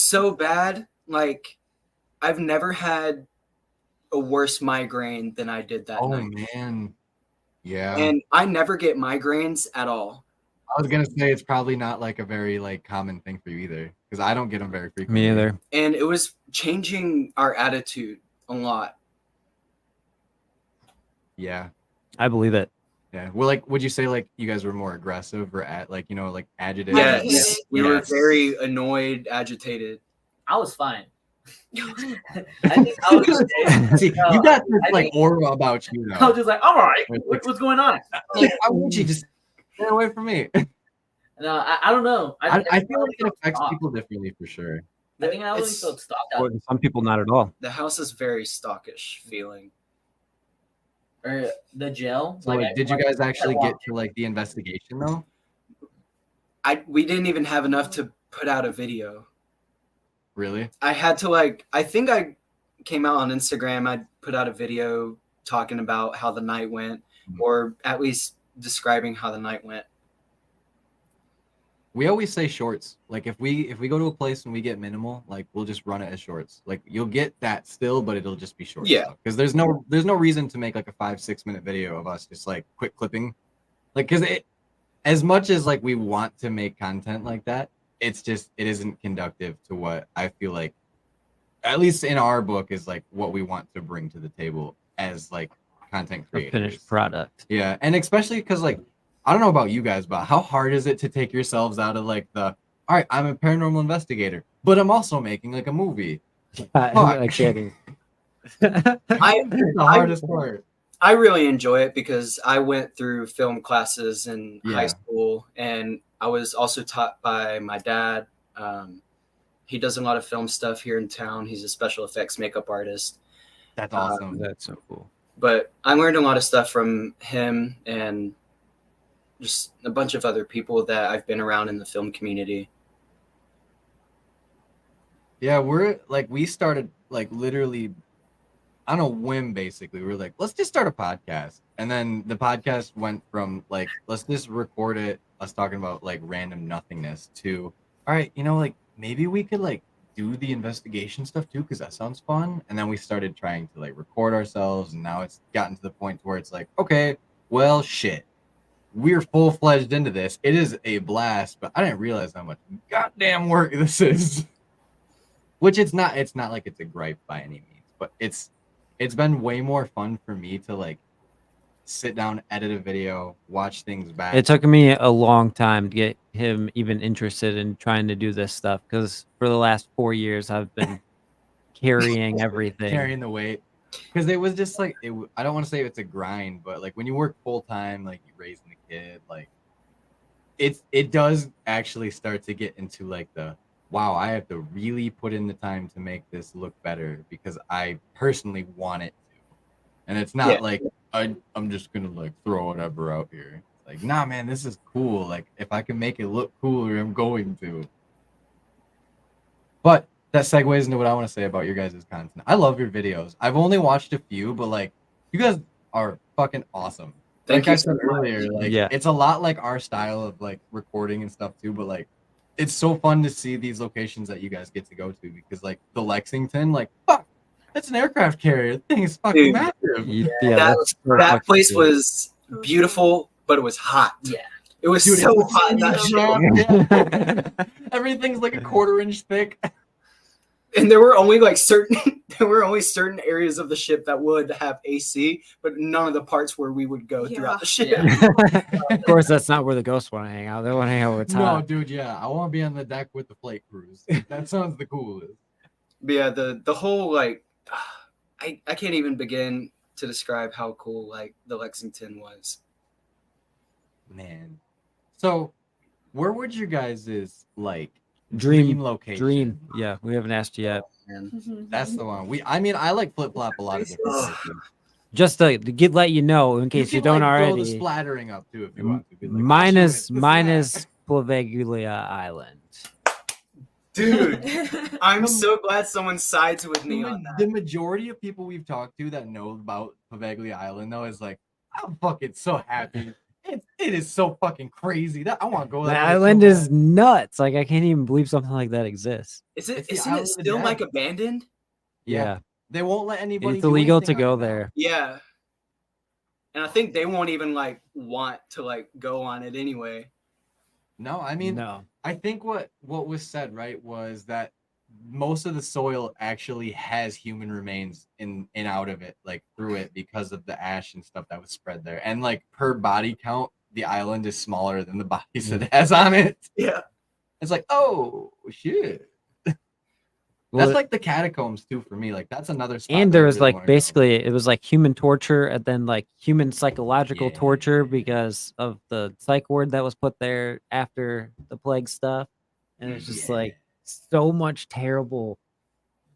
S5: so bad. Like, I've never had a worse migraine than I did that
S6: Oh
S5: night.
S6: man, yeah.
S5: And I never get migraines at all.
S6: I was gonna say it's probably not like a very like common thing for you either, because I don't get them very frequently.
S4: Me either.
S5: And it was changing our attitude a lot.
S6: Yeah,
S4: I believe it.
S6: yeah. Well, like, would you say like you guys were more aggressive or like like agitated?
S5: Yes,
S2: Agitated.
S5: we were
S6: Yes.
S5: very annoyed, agitated.
S7: I was fine. I think I was okay.
S6: See,
S7: No,
S6: you got this
S7: I
S6: like
S7: think-
S6: aura about you
S7: I
S6: now.
S7: was just like, all right, what's going on?
S6: Like, why wouldn't you just stay away from me?
S7: No, I don't know.
S6: I feel like it
S7: felt
S6: affects
S7: stalked.
S6: people differently for sure.
S7: I think I only
S5: It's-
S7: felt stalked
S4: Or
S7: out.
S4: some people not at all.
S5: The house is very stockish feeling.
S7: Or the jail.
S6: So like, did you guys actually
S7: I
S6: get to like the investigation though?
S5: We didn't even have enough to put out a video.
S6: Really?
S5: I had to I think I came out on Instagram. I put out a video talking about how the night went, or at least describing how the night went.
S6: We always say shorts. Like if we go to a place and we get minimal, like we'll just run it as shorts. Like you'll get that still, but it'll just be short.
S5: Yeah.
S6: Because there's no reason to make like a 5-6 minute video of us just like quick clipping. Like because it, as much as like we want to make content like that, it's just it isn't conductive to what I feel like, at least in our book, is like what we want to bring to the table as like content
S4: A
S6: creators.
S4: finished product.
S6: Yeah, and especially because like I don't know about you guys, but how hard is it to take yourselves out of like the all right, I'm a paranormal investigator, but I'm also making like a movie.
S4: Like kidding.
S6: That's the hardest part.
S5: I really enjoy it because I went through film classes in
S6: Yeah.
S5: high school, and I was also taught by my dad. He does a lot of film stuff here in town. He's a special effects makeup artist.
S6: That's awesome.
S4: That's so cool.
S5: But I learned a lot of stuff from him and just a bunch of other people that I've been around in the film community.
S6: Yeah, we started like literally on a whim basically. We were like, let's just start a podcast. And then the podcast went from like, let's just record it, us talking about like random nothingness, to all right, like maybe we could like do the investigation stuff too, because that sounds fun. And then we started trying to like record ourselves, and now it's gotten to the point where it's like, okay, well shit. We're full-fledged into this. It is a blast, but I didn't realize how much goddamn work this is. Which it's not like it's a gripe by any means, but it's been way more fun for me to like sit down, edit a video, watch things back.
S4: It took me a long time to get him even interested in trying to do this stuff, because for the last 4 years I've been carrying everything.
S6: Carrying the weight. Because it was just like I don't want to say it's a grind, but like when you work full time, like you raising a kid, like it does actually start to get into like the wow, I have to really put in the time to make this look better because I personally want it to. And it's not like I'm just gonna like throw whatever out here. Like, nah, man, this is cool. Like if I can make it look cooler, I'm going to. But that segues into what I want to say about your guys' content. I love your videos. I've only watched a few, but like you guys are fucking awesome.
S5: Thank
S6: Like
S5: you
S6: I
S5: so
S6: said
S5: much.
S6: earlier, like
S4: Yeah.
S6: it's a lot like our style of like recording and stuff too, but like it's so fun to see these locations that you guys get to go to, because like the Lexington, like fuck, that's an aircraft carrier. The thing is fucking
S5: Dude.
S6: massive.
S4: Yeah,
S5: That place was beautiful, but it was hot.
S7: Yeah.
S5: It was
S6: Dude,
S5: so
S6: it's
S5: hot in that shit.
S6: Yeah. Everything's like a 1/4 inch thick.
S5: And there were only certain areas of the ship that would have AC, but none of the parts where we would go throughout the ship.
S7: Yeah.
S4: Of course, that's not where the ghosts want to hang out. They want to hang out where it's
S6: No,
S4: hot.
S6: dude, yeah. I want to be on the deck with the flight crews. That sounds the coolest.
S5: But yeah, the whole like I can't even begin to describe how cool like the Lexington was.
S6: Man. So where would you guys' like
S4: Dream
S6: location?
S4: Dream. Yeah, we haven't asked you yet.
S5: And
S6: That's the one. I like flip flop a lot of different
S5: Ugh.
S6: places.
S4: Just to let you know in case you,
S6: can,
S4: don't
S6: like, throw the
S4: already.
S6: splattering up too if you want to. Be like,
S4: Minus
S6: Auschwitz,
S4: Poveglia Island.
S5: Dude, I'm
S6: The-
S5: so glad someone sides with me on
S6: the
S5: that.
S6: majority of people we've talked to that know about Poveglia Island though is like, I'm fucking so happy. It is so fucking crazy that I want to go
S4: The
S6: there.
S4: island is nuts. Like I can't even believe something like that exists.
S5: Is it?
S6: It's the
S5: Isn't
S6: Island
S5: it
S6: of the
S5: still like
S6: Dead.
S5: abandoned?
S4: Yeah.
S6: They won't let anybody.
S4: It's
S6: do
S4: illegal to
S6: anything on
S4: go
S6: it now.
S4: there.
S5: Yeah. And I think they won't even like want to like go on it anyway.
S6: No, I mean,
S4: No.
S6: I think what was said right was that most of the soil actually has human remains in and out of it, like through it, because of the ash and stuff that was spread there. And like per body count, the island is smaller than the bodies it has on it.
S5: Yeah.
S6: It's like, oh shit. That's like the catacombs too for me. Like that's another spot.
S4: And
S6: that I
S4: there was
S6: really
S4: like
S6: wanna go.
S4: basically it was like human torture and then like human psychological
S6: Yeah.
S4: torture because of the psych ward that was put there after the plague stuff. And it's just like so much terrible.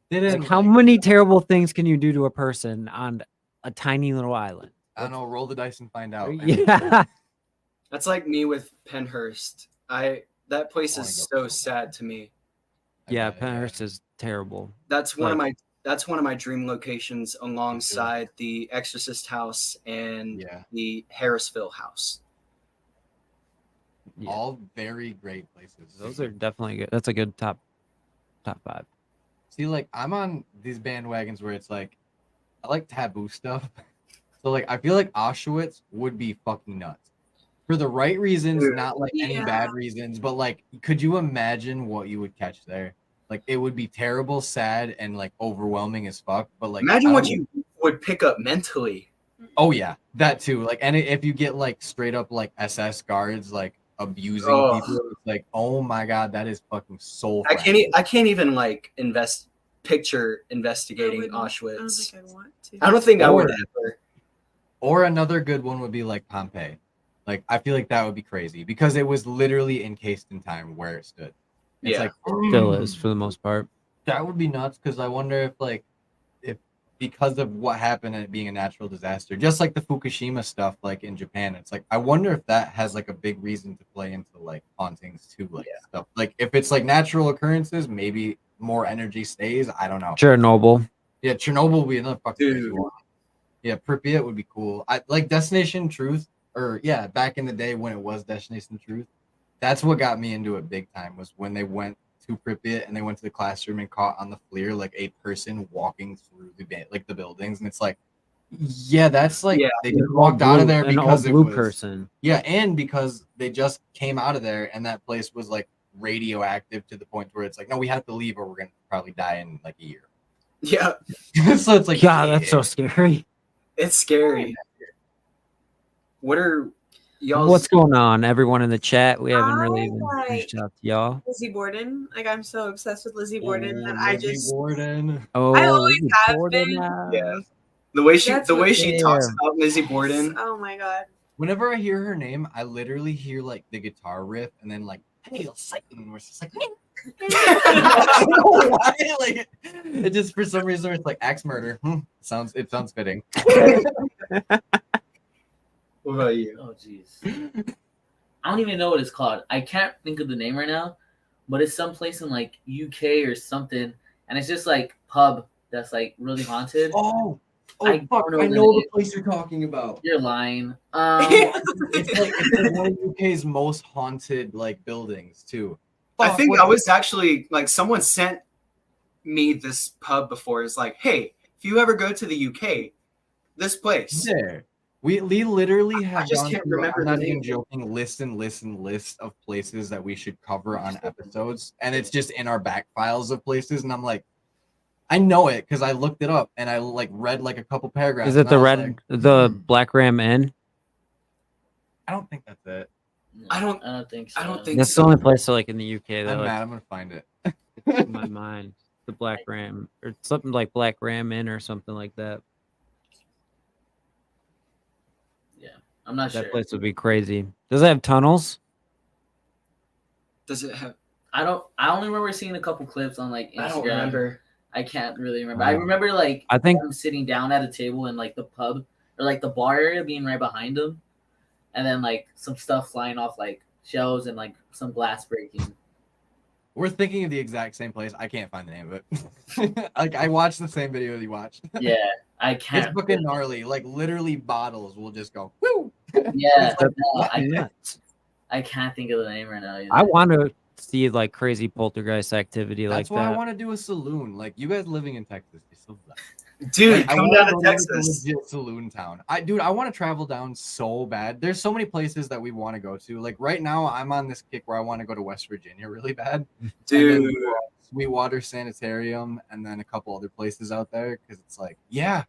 S6: Didn't
S4: Like how many terrible things can you do to a person on a tiny little island?
S6: I don't know, roll the dice and find out.
S4: Yeah.
S5: That's like me with Penhurst. That place
S6: I
S5: is
S6: wanna go
S5: so sad to me.
S4: Yeah, Penhurst is terrible.
S5: That's one of my dream locations alongside the Exorcist house and the Harrisville house.
S4: Yeah.
S6: All very great places.
S4: Those are definitely good. That's a good top 5.
S6: See, like I'm on these bandwagons where it's like I like taboo stuff. So like I feel like Auschwitz would be fucking nuts. For the right reasons, not like any bad reasons, but like could you imagine what you would catch there? Like it would be terrible, sad, and like overwhelming as fuck. But like
S5: imagine what you would pick up mentally.
S6: Oh yeah, that too. Like, and if you get like straight up like SS guards like abusing people, it's like, oh my god, that is fucking soul.
S5: I can't even like picture investigating Auschwitz. I don't think I would ever.
S6: Or another good one would be like Pompeii. Like I feel like that would be crazy because it was literally encased in time where it stood. It's like
S4: still is for the most part.
S6: That would be nuts because I wonder if like if because of what happened and it being a natural disaster, just like the Fukushima stuff like in Japan, it's like I wonder if that has like a big reason to play into like hauntings too, like stuff. Like if it's like natural occurrences, maybe more energy stays. I don't know.
S4: Chernobyl.
S6: Yeah, Chernobyl would be another fucking crazy one. Yeah, Pripyat would be cool. I like Destination Truth, or back in the day when it was Destination Truth. That's what got me into it big time, was when they went to Pripyat and they went to the classroom and caught on the FLIR like a person walking through the buildings, and it's like, that's like they just walked out of there because it was
S4: person.
S6: Yeah, and because they just came out of there and that place was like radioactive to the point where it's like, no, we have to leave or we're gonna probably die in like a year.
S5: Yeah.
S6: So it's like,
S4: God, that's so scary.
S5: It's scary. What are y'all?
S4: What's going on, everyone in the chat? We haven't really even reached out to y'all.
S2: Lizzie Borden. Like I'm so obsessed with Lizzie Borden that I just.
S6: Borden.
S4: Oh,
S2: I always have
S4: Borden.
S2: been.
S5: Yeah. The way she talks about Lizzie Borden.
S2: Oh my god.
S6: Whenever I hear her name, I literally hear like the guitar riff and then like, hey, Satan, we're just like, I don't know why. Like it just for some reason it's like axe murder. Sounds fitting.
S5: What about you?
S7: Oh jeez. I don't even know what it's called. I can't think of the name right now, but it's someplace in like UK or something, and it's just like pub that's like really haunted.
S6: I know the place you're talking about.
S7: You're lying.
S6: It's like one of UK's most haunted like buildings too.
S5: I think I was actually like someone sent me this pub before. It's like, hey, if you ever go to the UK, this place.
S6: There. We literally have
S5: just
S6: gone
S5: can't
S6: through,
S5: remember
S6: I'm
S5: the
S6: not even
S5: name.
S6: joking, list of places that we should cover on episodes. And it's just in our back files of places. And I'm like, I know it because I looked it up and I like read like a couple paragraphs.
S4: Is it the Black Ram Inn?
S6: I don't think that's it.
S5: I don't
S7: think so.
S5: I don't think
S4: That's
S5: so.
S4: the only place like in the UK that
S6: I'm
S4: like,
S6: mad. I'm gonna find it.
S4: in my mind. The Black Ram or something like Black Ram Inn or something like that.
S7: Yeah, I'm not sure.
S4: That place would be crazy. Does it have tunnels?
S5: Does it have?
S7: I only remember seeing a couple clips on like Instagram.
S5: I don't remember.
S7: I can't really remember. I remember like
S4: I think
S7: him sitting down at a table in like the pub or like the bar area being right behind him, and then like some stuff flying off like shelves and like some glass breaking.
S6: We're thinking of the exact same place. I can't find the name of it. Like I watched the same video you watched.
S7: Yeah, I
S6: It's
S7: can't.
S6: fucking gnarly. Like literally bottles will just go woo.
S7: Yeah,
S6: It's like,
S7: no,
S6: what?
S7: I can't think of the name right now. Either.
S4: I want to see like crazy poltergeist activity like
S6: That's why
S4: that.
S6: I want to do a saloon. Like you guys living in Texas, you're so blessed.
S5: Dude,
S6: Like, I
S5: come
S6: wanna
S5: down to
S6: go like, a
S5: Texas.
S6: legit saloon town. I want to travel down so bad. There's so many places that we want to go to. Like right now, I'm on this kick where I want to go to West Virginia really bad.
S5: Dude,
S6: Sweetwater Sanitarium, and then a couple other places out there because it's like, yeah,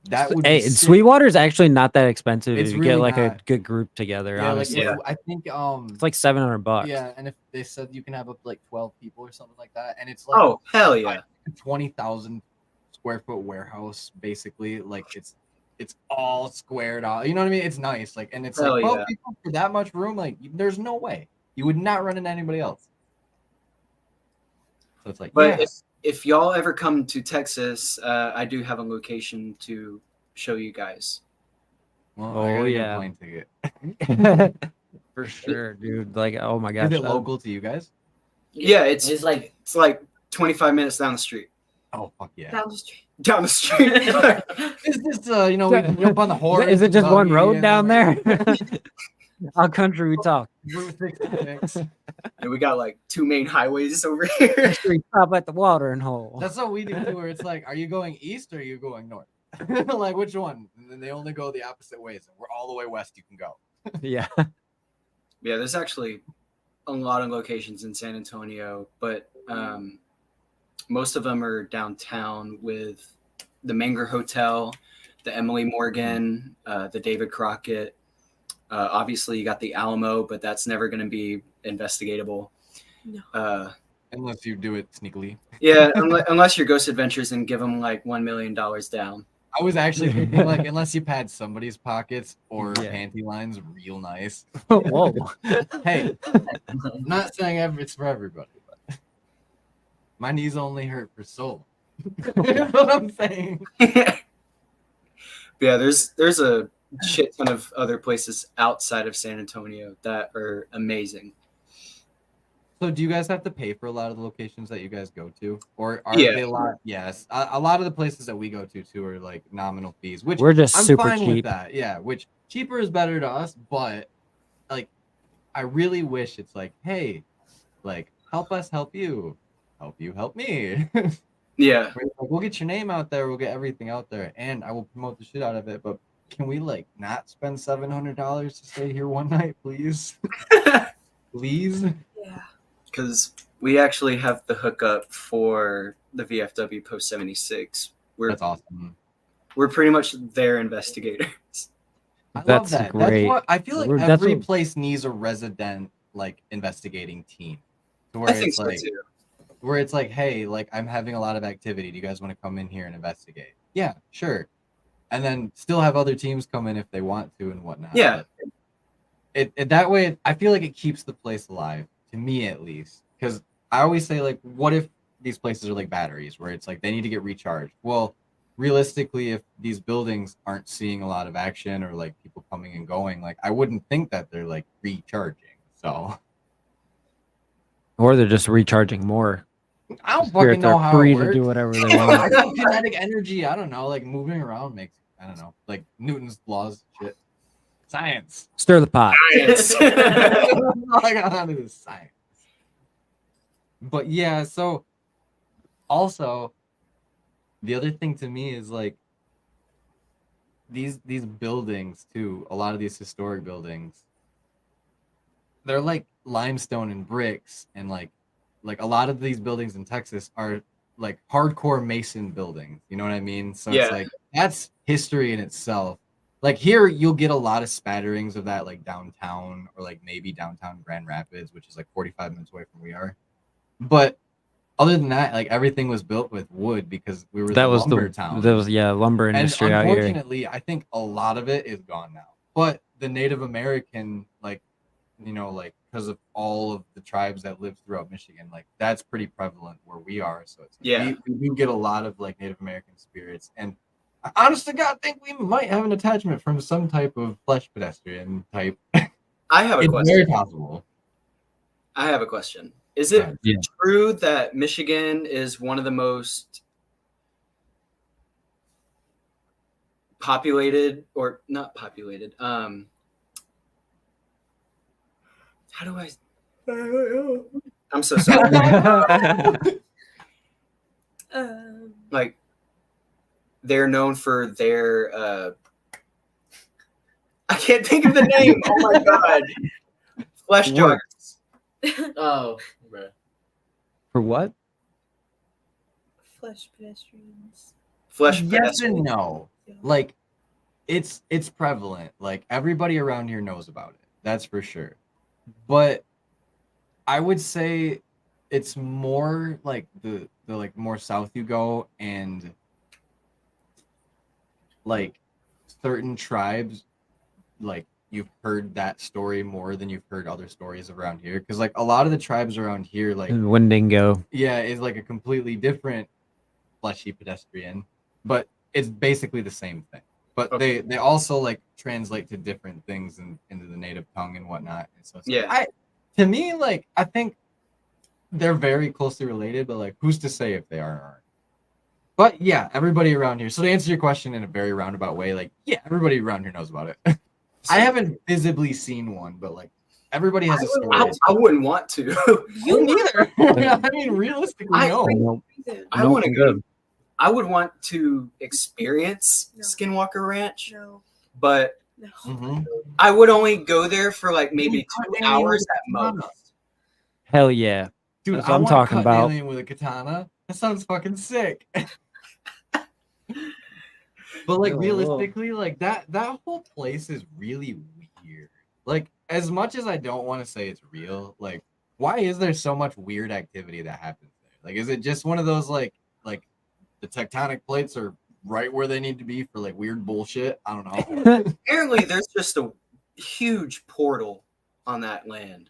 S6: that would.
S4: Hey,
S6: be sick.
S4: Sweetwater is actually not that expensive
S6: It's
S4: if you
S6: really
S4: get like a
S6: not.
S4: good group together.
S6: Yeah, like
S4: honestly,
S5: Yeah.
S6: I think
S4: it's like $700.
S6: yeah, and if they said you can have up to like 12 people or something like that, and it's like
S5: oh hell yeah.
S6: 20,000 square foot warehouse basically, like it's all squared out, you know what I mean? It's nice, like, and it's
S5: Hell
S6: like 12
S5: yeah.
S6: people for that much room, like there's no way you would not run into anybody else. So it's like,
S5: But
S6: yeah.
S5: if y'all ever come to Texas, I do have a location to show you guys.
S6: Well,
S4: Oh,
S6: I gotta get a
S4: yeah.
S6: plane ticket.
S4: For sure, dude. Like, oh my
S6: Is
S4: gosh,
S6: it local to you guys?
S5: Yeah, it's
S7: It's like
S5: 25 minutes down the street.
S6: Oh fuck yeah.
S2: Down the street.
S5: Down the street.
S6: It's just you know, we can jump on the horse.
S4: Is it just one
S6: buggy,
S4: road
S6: and
S4: down
S6: then
S4: there? How country we talk?
S6: Route 66.
S5: And we got like 2 main highways over here.
S4: We stop at the watering hole.
S6: That's what we do too, where it's like, are you going east or are you going north? Like which one? And then they only go the opposite ways, and we're all the way west you can go.
S4: Yeah.
S5: Yeah, there's actually a lot of locations in San Antonio, but most of them are downtown with the Menger Hotel, the Emily Morgan, the David Crockett. Obviously, you got the Alamo, but that's never going to be investigatable.
S2: No.
S6: Unless you do it sneakily.
S5: Yeah, unless you're Ghost Adventures and give them like $1 million down.
S6: I was actually thinking, like, unless you pad somebody's pockets or
S4: Yeah.
S6: panty lines real nice.
S4: Whoa.
S6: Hey, I'm not saying it's for everybody, but my knees only hurt for so long. That's what I'm saying.
S5: Yeah, there's a shit ton of other places outside of San Antonio that are amazing.
S6: So do you guys have to pay for a lot of the locations that you guys go to? Or are
S5: Yeah.
S6: they a lot? Yes. A lot of the places that we go to too are like nominal fees, which
S4: We're just
S6: I'm
S4: super
S6: fine with
S4: cheap.
S6: that. Yeah, which cheaper is better to us, but like I really wish it's like, hey, like help us help you. Help you help me.
S5: Yeah.
S6: Where it's like, we'll get your name out there, we'll get everything out there, and I will promote the shit out of it, but can we like not spend $700 to stay here one night, please? Please?
S2: Yeah.
S5: Because we actually have the hookup for the VFW Post 76.
S6: That's awesome.
S5: We're pretty much their investigators.
S6: I love
S4: That's
S6: that.
S4: great.
S6: That's what I feel like
S4: That's
S6: every
S4: what-
S6: place needs a resident like investigating team. To where
S5: I think
S6: it's
S5: so
S6: like
S5: too.
S6: where it's like, hey, like I'm having a lot of activity. Do you guys want to come in here and investigate? Yeah, sure. And then still have other teams come in if they want to and whatnot.
S5: Yeah.
S6: But it that way I feel like it keeps the place alive, to me at least. Because I always say, like, what if these places are like batteries where it's like they need to get recharged? Well, realistically, if these buildings aren't seeing a lot of action or like people coming and going, like I wouldn't think that they're like recharging. So
S4: Or they're just recharging more.
S6: I don't
S4: Spirits
S6: fucking know
S4: are
S6: how
S4: free
S6: it
S4: to
S6: works.
S4: do whatever they
S6: I
S4: want.
S6: think kinetic energy, I don't know, like moving around makes, I don't know, like Newton's laws, shit. Science.
S4: Stir the pot.
S5: Science.
S6: I got onto this science. But yeah, so also the other thing to me is like these buildings too, a lot of these historic buildings, they're like limestone and bricks, and like a lot of these buildings in Texas are like hardcore Mason buildings. You know what I mean? So
S5: Yeah.
S6: it's like that's history in itself. Like here, you'll get a lot of spatterings of that, like downtown or like maybe downtown Grand Rapids, which is like 45 minutes away from where we are. But other than that, like everything was built with wood because we were
S4: That
S6: the
S4: was
S6: lumber town.
S4: lumber
S6: And
S4: industry out here.
S6: unfortunately, I think a lot of it is gone now. But the Native American like like because of all of the tribes that live throughout Michigan, like that's pretty prevalent where we are. So it's we do get a lot of like Native American spirits, and I honest to God think we might have an attachment from some type of flesh pedestrian type.
S5: I have a
S6: It's
S5: question.
S6: very possible.
S5: I have a question. Is it
S4: Yeah.
S5: true that Michigan is one of the most populated, or not populated? How do I? I'm so sorry. Like, they're known for their. I can't think of the name. Oh my god! Flesh joggers.
S7: Oh, bruh.
S4: For what?
S2: Flesh pedestrians.
S5: Flesh
S6: Yes
S5: pedestrians.
S6: and no. Like it's prevalent. Like everybody around here knows about it. That's for sure. But I would say it's more like the like more south you go, and like certain tribes, like you've heard that story more than you've heard other stories around here, because like a lot of the tribes around here, like
S4: Wendigo.
S6: is like a completely different fleshy pedestrian, but it's basically the same thing. But
S5: Okay.
S6: they also like translate to different things into the native tongue and whatnot. And so it's like, to me, like I think they're very closely related, but like who's to say if they are or aren't? But yeah, everybody around here. So to answer your question in a very roundabout way, like yeah, everybody around here knows about it. I haven't visibly seen one, but like everybody has a story.
S5: I wouldn't want to.
S6: You neither. I mean, realistically, no.
S5: I want to go. I would want to experience Skinwalker Ranch, but I would only go there for like maybe 2 hours at most.
S4: Hell yeah.
S6: Dude,
S4: that's what I'm talking
S6: cut
S4: about.
S6: An alien with a katana. That sounds fucking sick. But like realistically, like that whole place is really weird. Like as much as I don't want to say it's real, like why is there so much weird activity that happens there? Like is it just one of those like the tectonic plates are right where they need to be for like weird bullshit? I don't know.
S5: Apparently there's just a huge portal on that land.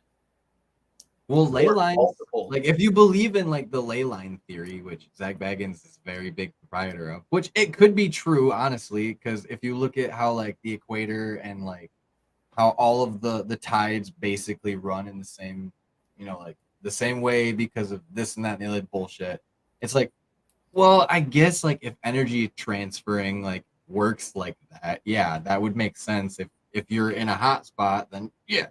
S6: Well, ley lines, like if you believe in like the ley line theory, which Zach Baggins is a very big proprietor of, which it could be true, honestly, because if you look at how like the equator and like how all of the tides basically run in the same, like the same way because of this and that and the other bullshit. It's like, well, I guess like if energy transferring like works like that, yeah, that would make sense. If you're in a hot spot, then yeah.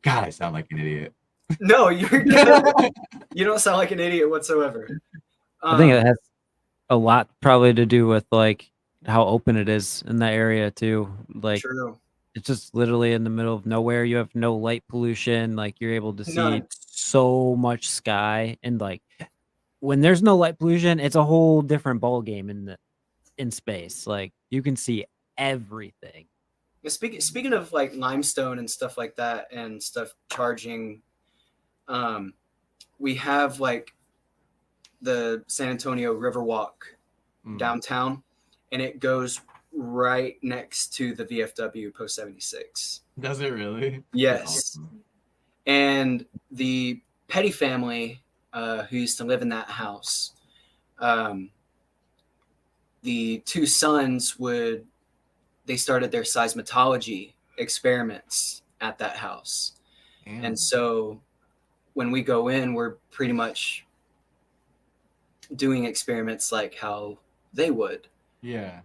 S6: God, I sound like an idiot.
S5: No, you're good. You don't sound like an idiot whatsoever.
S4: I think it has a lot probably to do with like how open it is in that area too. Like
S5: true.
S4: It's just literally in the middle of nowhere. You have no light pollution. Like you're able to see so much sky, and like when there's no light pollution, it's a whole different ball game in space. Like you can see everything.
S5: Speaking of like limestone and stuff like that and stuff charging, we have like the San Antonio Riverwalk downtown, and it goes right next to the VFW Post 76.
S6: Does it really?
S5: Yes.
S6: Awesome.
S5: And the Petty family who used to live in that house, the two sons they started their seismology experiments at that house. Damn. And so when we go in, we're pretty much doing experiments like how they would.
S6: Yeah.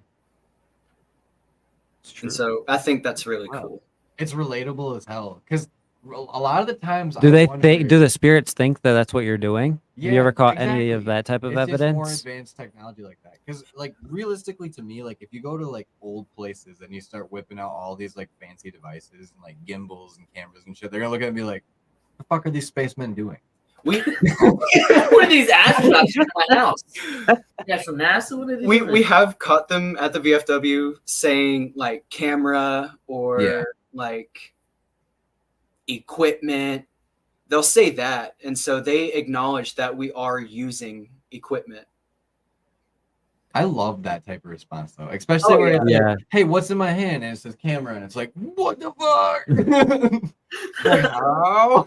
S5: And so I think that's really cool.
S6: It's relatable as hell, because a lot of the times
S4: do the spirits think that that's what you're doing?
S6: Yeah,
S4: have you ever caught any of that type of evidence?
S6: Just more advanced technology like that, because like realistically to me, like if you go to like old places and you start whipping out all these like fancy devices and like gimbals and cameras and shit, they're gonna look at me like, the fuck are these spacemen doing?
S7: What are these astronauts in my house? Yeah, from NASA. What are they doing?
S5: We have caught them at the VFW saying like camera or like equipment. They'll say that, and so they acknowledge that we are using equipment.
S6: I love that type of response though, especially where it's like, hey, what's in my hand? And it says camera, and it's like, what the fuck? Like, how?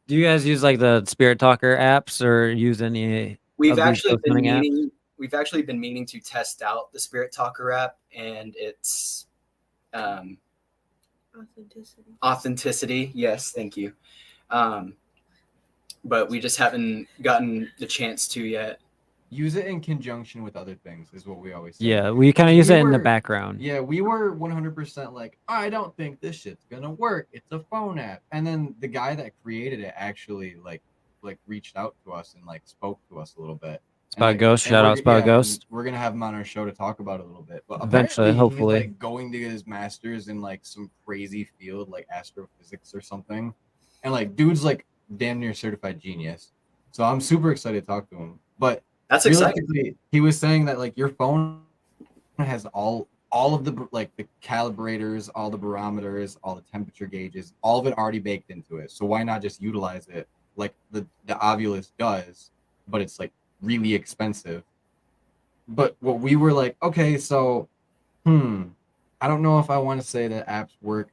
S4: Do you guys use like the Spirit Talker apps or use any?
S5: We've
S4: of these
S5: actually
S4: ghost
S5: been
S4: hunting apps?
S5: meaning. We've actually been meaning to test out the Spirit Talker app and its authenticity. Yes, thank you. But we just haven't gotten the chance to yet.
S6: Use it in conjunction with other things is what we always say.
S4: Yeah, we kind of use it in the background.
S6: Yeah, we were 100% like, I don't think this shit's gonna work. It's a phone app. And then the guy that created it actually like reached out to us and like spoke to us a little bit.
S4: Spot Ghost, shout out Spot Ghost.
S6: We're gonna have him on our show to talk about it a little bit. But
S4: eventually, hopefully,
S6: he's like going to get his master's in like some crazy field like astrophysics or something. And like dude's like damn near certified genius. So I'm super excited to talk to him. But
S5: that's exciting.
S6: He was saying that like your phone has all of the like the calibrators, all the barometers, all the temperature gauges, all of it already baked into it. So why not just utilize it like the Ovilus does, but it's like really expensive. But what we were like, okay, so I don't know if I want to say that apps work.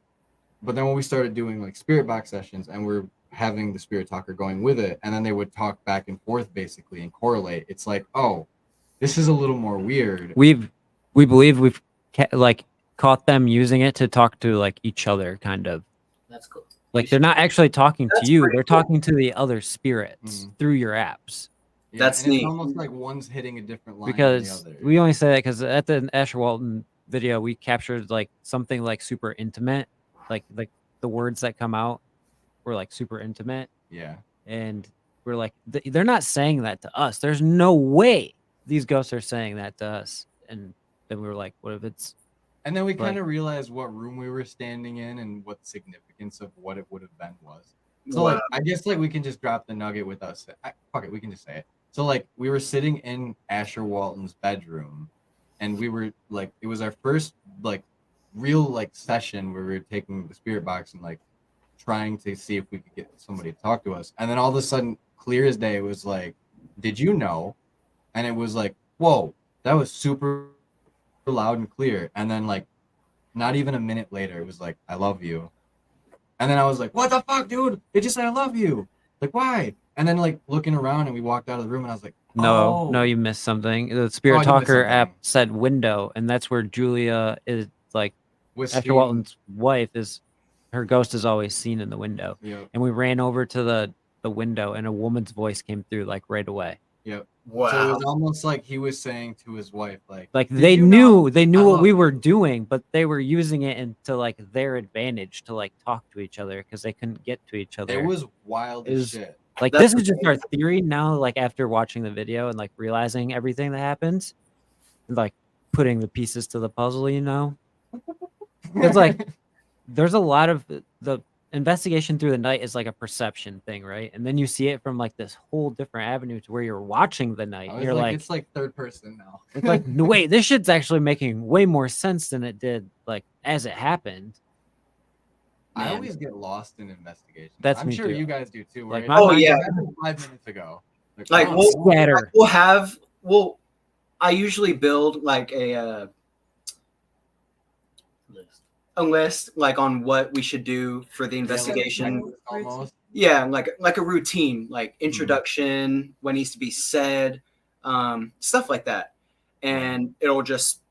S6: But then when we started doing like spirit box sessions and we're having the Spirit Talker going with it, and then they would talk back and forth basically and correlate, it's like, oh, this is a little more weird.
S4: We believe we've like caught them using it to talk to like each other, kind of.
S7: That's cool.
S4: Like they're not actually talking to you; they're talking to the other spirits through your apps.
S6: Yeah,
S5: that's neat.
S6: It's almost like one's hitting a different line
S4: because
S6: than the other.
S4: We only say that because at the Asher Walton video, we captured like something like super intimate, like the words that come out were like super intimate.
S6: Yeah.
S4: And we're like, they're not saying that to us. There's no way these ghosts are saying that to us. And then we were like, what if it's...
S6: And then we kind of realized what room we were standing in and what the significance of what it would have been was. So like, I guess like we can just drop the nugget with us. Fuck it, we can just say it. So like we were sitting in Asher Walton's bedroom, and we were like, it was our first like real like session where we were taking the spirit box and like trying to see if we could get somebody to talk to us. And then all of a sudden, clear as day, it was like, did you know? And it was like, whoa, that was super loud and clear. And then like not even a minute later, it was like, I love you. And then I was like, what the fuck, dude? It just said I love you. Like, why? And then like looking around, and we walked out of the room, and I was like,
S4: no, you missed something. The Spirit Talker app said window, and that's where Julia is like Asher Walton's wife is. Her ghost is always seen in the window.
S6: Yep.
S4: And we ran over to the window, and a woman's voice came through like right away.
S6: Yep.
S5: Wow.
S6: So it was almost like he was saying to his wife, like
S4: they knew what we were doing, but they were using it into like their advantage to like talk to each other because they couldn't get to each other.
S6: It was wild as shit.
S4: Like this is just our theory now, like after watching the video and like realizing everything that happens, and, like putting the pieces to the puzzle, you know? It's like there's a lot of the investigation through the night is like a perception thing, right? And then you see it from like this whole different avenue to where you're watching the night. You're like,
S6: it's like third person now.
S4: It's like, no, wait, this shit's actually making way more sense than it did like as it happened.
S6: Man. I always get lost in investigations.
S4: I'm
S6: sure you guys do too.
S4: Like,
S5: oh yeah,
S6: 5 minutes ago.
S5: Like I usually build like a list like on what we should do for the investigation. Yeah, like a routine, like introduction, what needs to be said, stuff like that, and it'll just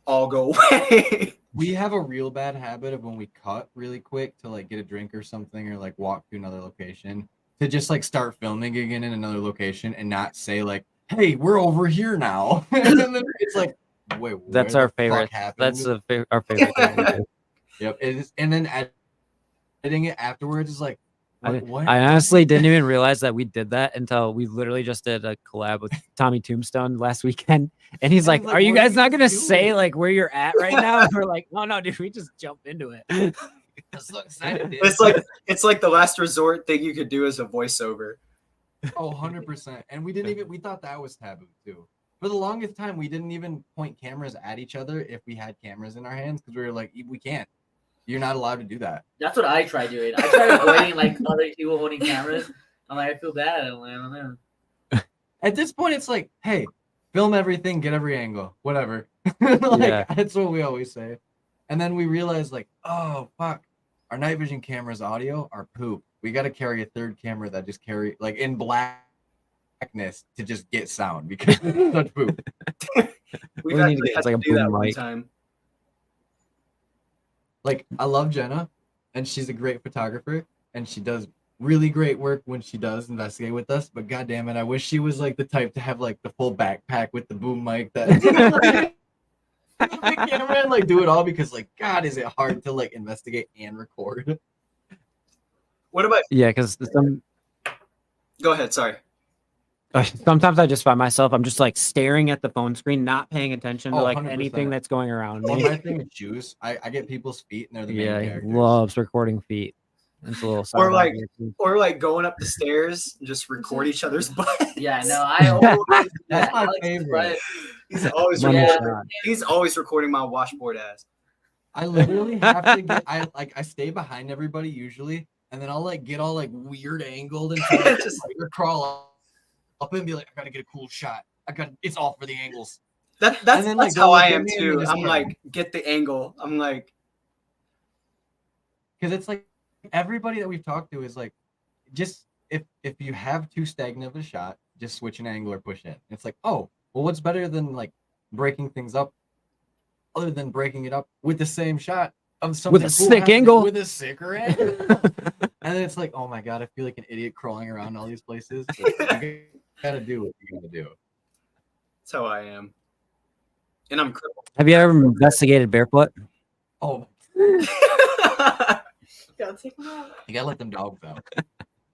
S5: all go away.
S6: We have a real bad habit of when we cut really quick to like get a drink or something or like walk to another location to just like start filming again in another location and not say like, hey, we're over here now. And then it's like, wait,
S4: that's our favorite. That's our favorite thing.
S6: Yep. It is, and then editing it afterwards is like, what?
S4: I honestly didn't even realize that we did that until we literally just did a collab with Tommy Tombstone last weekend. And he's like, are you guys not going to say like where you're at right now? And we're like, oh no, dude, we just jump into it.
S5: It's like the last resort thing you could do as a voiceover.
S6: Oh, 100%. And we thought that was taboo too. For the longest time, we didn't even point cameras at each other if we had cameras in our hands because we were like, we can't. You're not allowed to do that.
S7: That's what I try doing. I try avoiding like other people holding cameras. I'm like, I feel bad. I don't know.
S6: At this point, it's like, hey, film everything, get every angle, whatever. Like,
S4: Yeah.
S6: that's what we always say. And then we realized, like, oh fuck, our night vision cameras audio are poop. We got to carry a third camera that just like in blackness to just get sound because it's such poop.
S5: We've
S4: We need to
S5: actually
S4: get
S5: had
S4: like a
S5: to do that
S4: boom
S5: one
S4: mic.
S5: time.
S6: Like, I love Jenna, and she's a great photographer, and she does really great work when she does investigate with us. But goddamn it, I wish she was like the type to have like the full backpack with the boom mic that the camera and like do it all, because like God, is it hard to like investigate and record.
S5: What about?
S4: Yeah, because
S5: Go ahead. Sorry.
S4: sometimes I just find myself, I'm just like staring at the phone screen, not paying attention to
S6: Oh,
S4: like
S6: 100%.
S4: anything that's going around
S6: Well,
S4: me.
S6: my thing with shoes, I get people's feet and they're the main
S4: Yeah, he
S6: characters.
S4: loves recording feet. It's a little
S5: Or
S4: side
S5: like,
S4: hobby too.
S5: or like going up the stairs, and just record each other's butts.
S7: Yeah, no, I always
S6: That's my
S7: Alex's
S6: favorite.
S7: butt.
S5: He's always
S4: Money
S5: recording.
S4: shot.
S5: He's always recording my washboard ass.
S6: I literally have to get I stay behind everybody usually, and then I'll like get all like weird angled and try to
S5: Just-
S6: spider crawl up and be like, I gotta get a cool shot. It's all for the angles.
S5: That's
S6: then, like,
S5: how
S6: go
S5: I
S6: with
S5: am
S6: me and
S5: too.
S6: then just
S5: I'm
S6: try.
S5: like, get the angle. I'm like,
S6: Because it's like everybody that we've talked to is like, just if you have too stagnant of a shot, just switch an angle or push in. It's like, oh, well, what's better than like breaking things up, other than breaking it up with the same shot of something
S4: With a
S6: cool
S4: sick
S6: happening
S4: angle.
S6: with a sicker angle. And then it's like, oh my god, I feel like an idiot crawling around all these places. But you gotta do what you gotta do.
S5: that's how I am. And I'm crippled.
S4: Have you ever investigated barefoot?
S6: Oh,
S2: Gotta take them out.
S6: you gotta let them dogs out.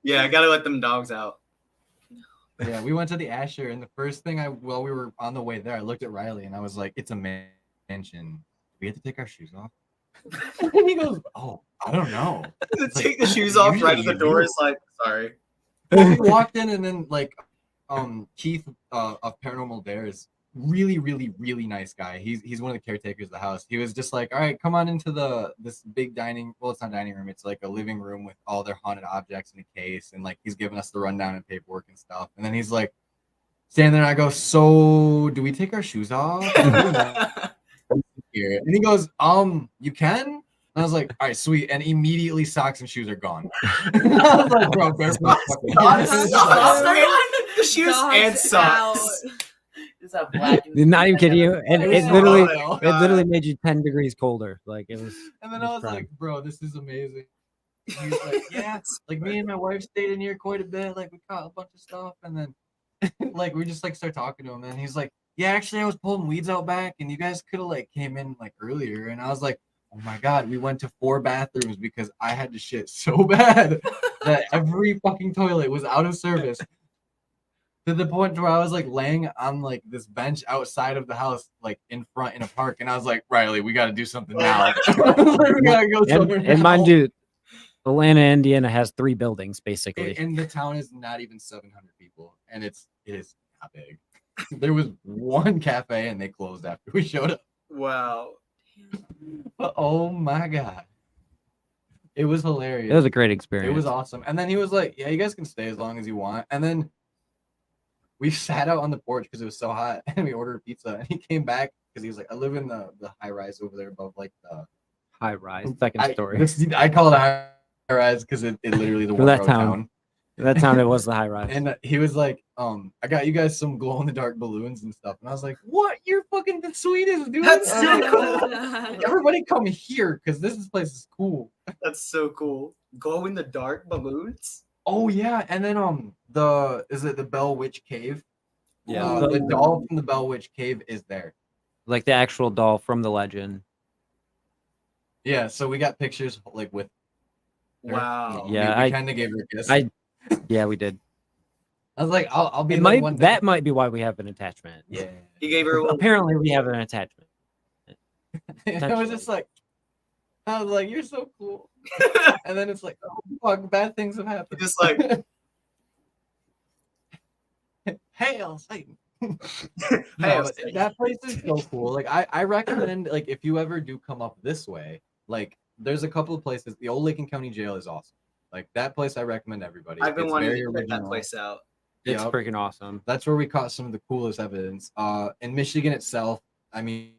S5: Yeah, I gotta let them dogs out.
S6: Yeah, we went to the Asher, and the first thing while we were on the way there, I looked at Riley and I was like, it's a mansion. We have to take our shoes off. And he goes, oh, I don't know. It's
S5: Take
S6: like,
S5: the shoes off right at
S6: usually
S5: the door.
S6: you
S5: It's like, sorry.
S6: Well, we walked in, and then like Keith of Paranormal Dares, really, really, really nice guy. He's one of the caretakers of the house. He was just like, all right, come on into this big it's not dining room, it's like a living room with all their haunted objects in a case, and like he's giving us the rundown and paperwork and stuff. And then he's like standing there, and I go, so do we take our shoes off? Here. And he goes, you can? And I was like, all right, sweet. And immediately socks and shoes are gone. I was like, bro, barefoot fucking
S5: The shoes and socks.
S7: It's a black.
S4: Not even kidding you. And
S6: It was
S4: it
S6: so
S4: literally
S6: hot.
S4: it literally made you 10 degrees colder. Like it was.
S6: And then
S4: it
S6: I was
S4: prime.
S6: like, bro, this is amazing. He was like, yeah, like me and my wife stayed in here quite a bit. Like we caught a bunch of stuff, and then like we just like start talking to him, and he's like, yeah, actually I was pulling weeds out back, and you guys could have like came in like earlier. And I was like, oh my god, we went to 4 bathrooms because I had to shit so bad that every fucking toilet was out of service. To the point where I was like laying on like this bench outside of the house, like in front in a park, and I was like, Riley, we got to do something now. We gotta go somewhere
S4: And mind
S6: now.
S4: you, Atlanta, Indiana has 3 buildings basically.
S6: And the town is not even 700 people, and it is not big. There was one cafe, and they closed after we showed up.
S5: Wow.
S6: But oh my god, it was hilarious.
S4: It was a great experience.
S6: It was awesome. And then he was like, yeah, you guys can stay as long as you want. And then we sat out on the porch because it was so hot, and we ordered a pizza. And he came back because he was like, I live in the high rise over there above like the
S4: high rise, second story.
S6: I call it a high rise because it literally the
S4: For that
S6: one
S4: town. That time it was the high rise.
S6: And he was like, I got you guys some glow in the dark balloons and stuff. And I was like, what? You're fucking the sweetest, dude.
S5: That's
S6: I was
S5: so
S6: like,
S5: cool.
S6: everybody come here because this place is cool.
S5: That's so cool. Glow in the dark balloons.
S6: Oh yeah, and then is it the Bell Witch Cave?
S4: Yeah,
S6: the doll from the Bell Witch Cave is there.
S4: like the actual doll from the legend.
S6: Yeah, so we got pictures like with her.
S5: Wow.
S4: Yeah,
S6: we
S4: I
S6: kind of gave her a kiss.
S4: Yeah, we did.
S6: I was like, I'll be
S4: It
S6: there
S4: might
S6: one day.
S4: that might be why we have an attachment.
S6: Yeah.
S5: He gave her a little.
S4: Apparently we have an attachment.
S6: And I was just like, I was like, you're so cool. And then it's like, oh fuck, bad things have happened.
S5: Just like,
S6: Hail Satan.
S5: Hail
S6: No, but
S5: Satan.
S6: that place is so cool. Like I recommend, like, if you ever do come up this way, like there's a couple of places. The old Lincoln County Jail is awesome. Like that place I recommend everybody.
S5: I've been
S6: It's
S5: wanting
S6: very
S5: to check that
S6: original.
S5: place out.
S4: It's
S6: Yup.
S4: freaking awesome.
S6: That's where we caught some of the coolest evidence. In Michigan itself, I mean,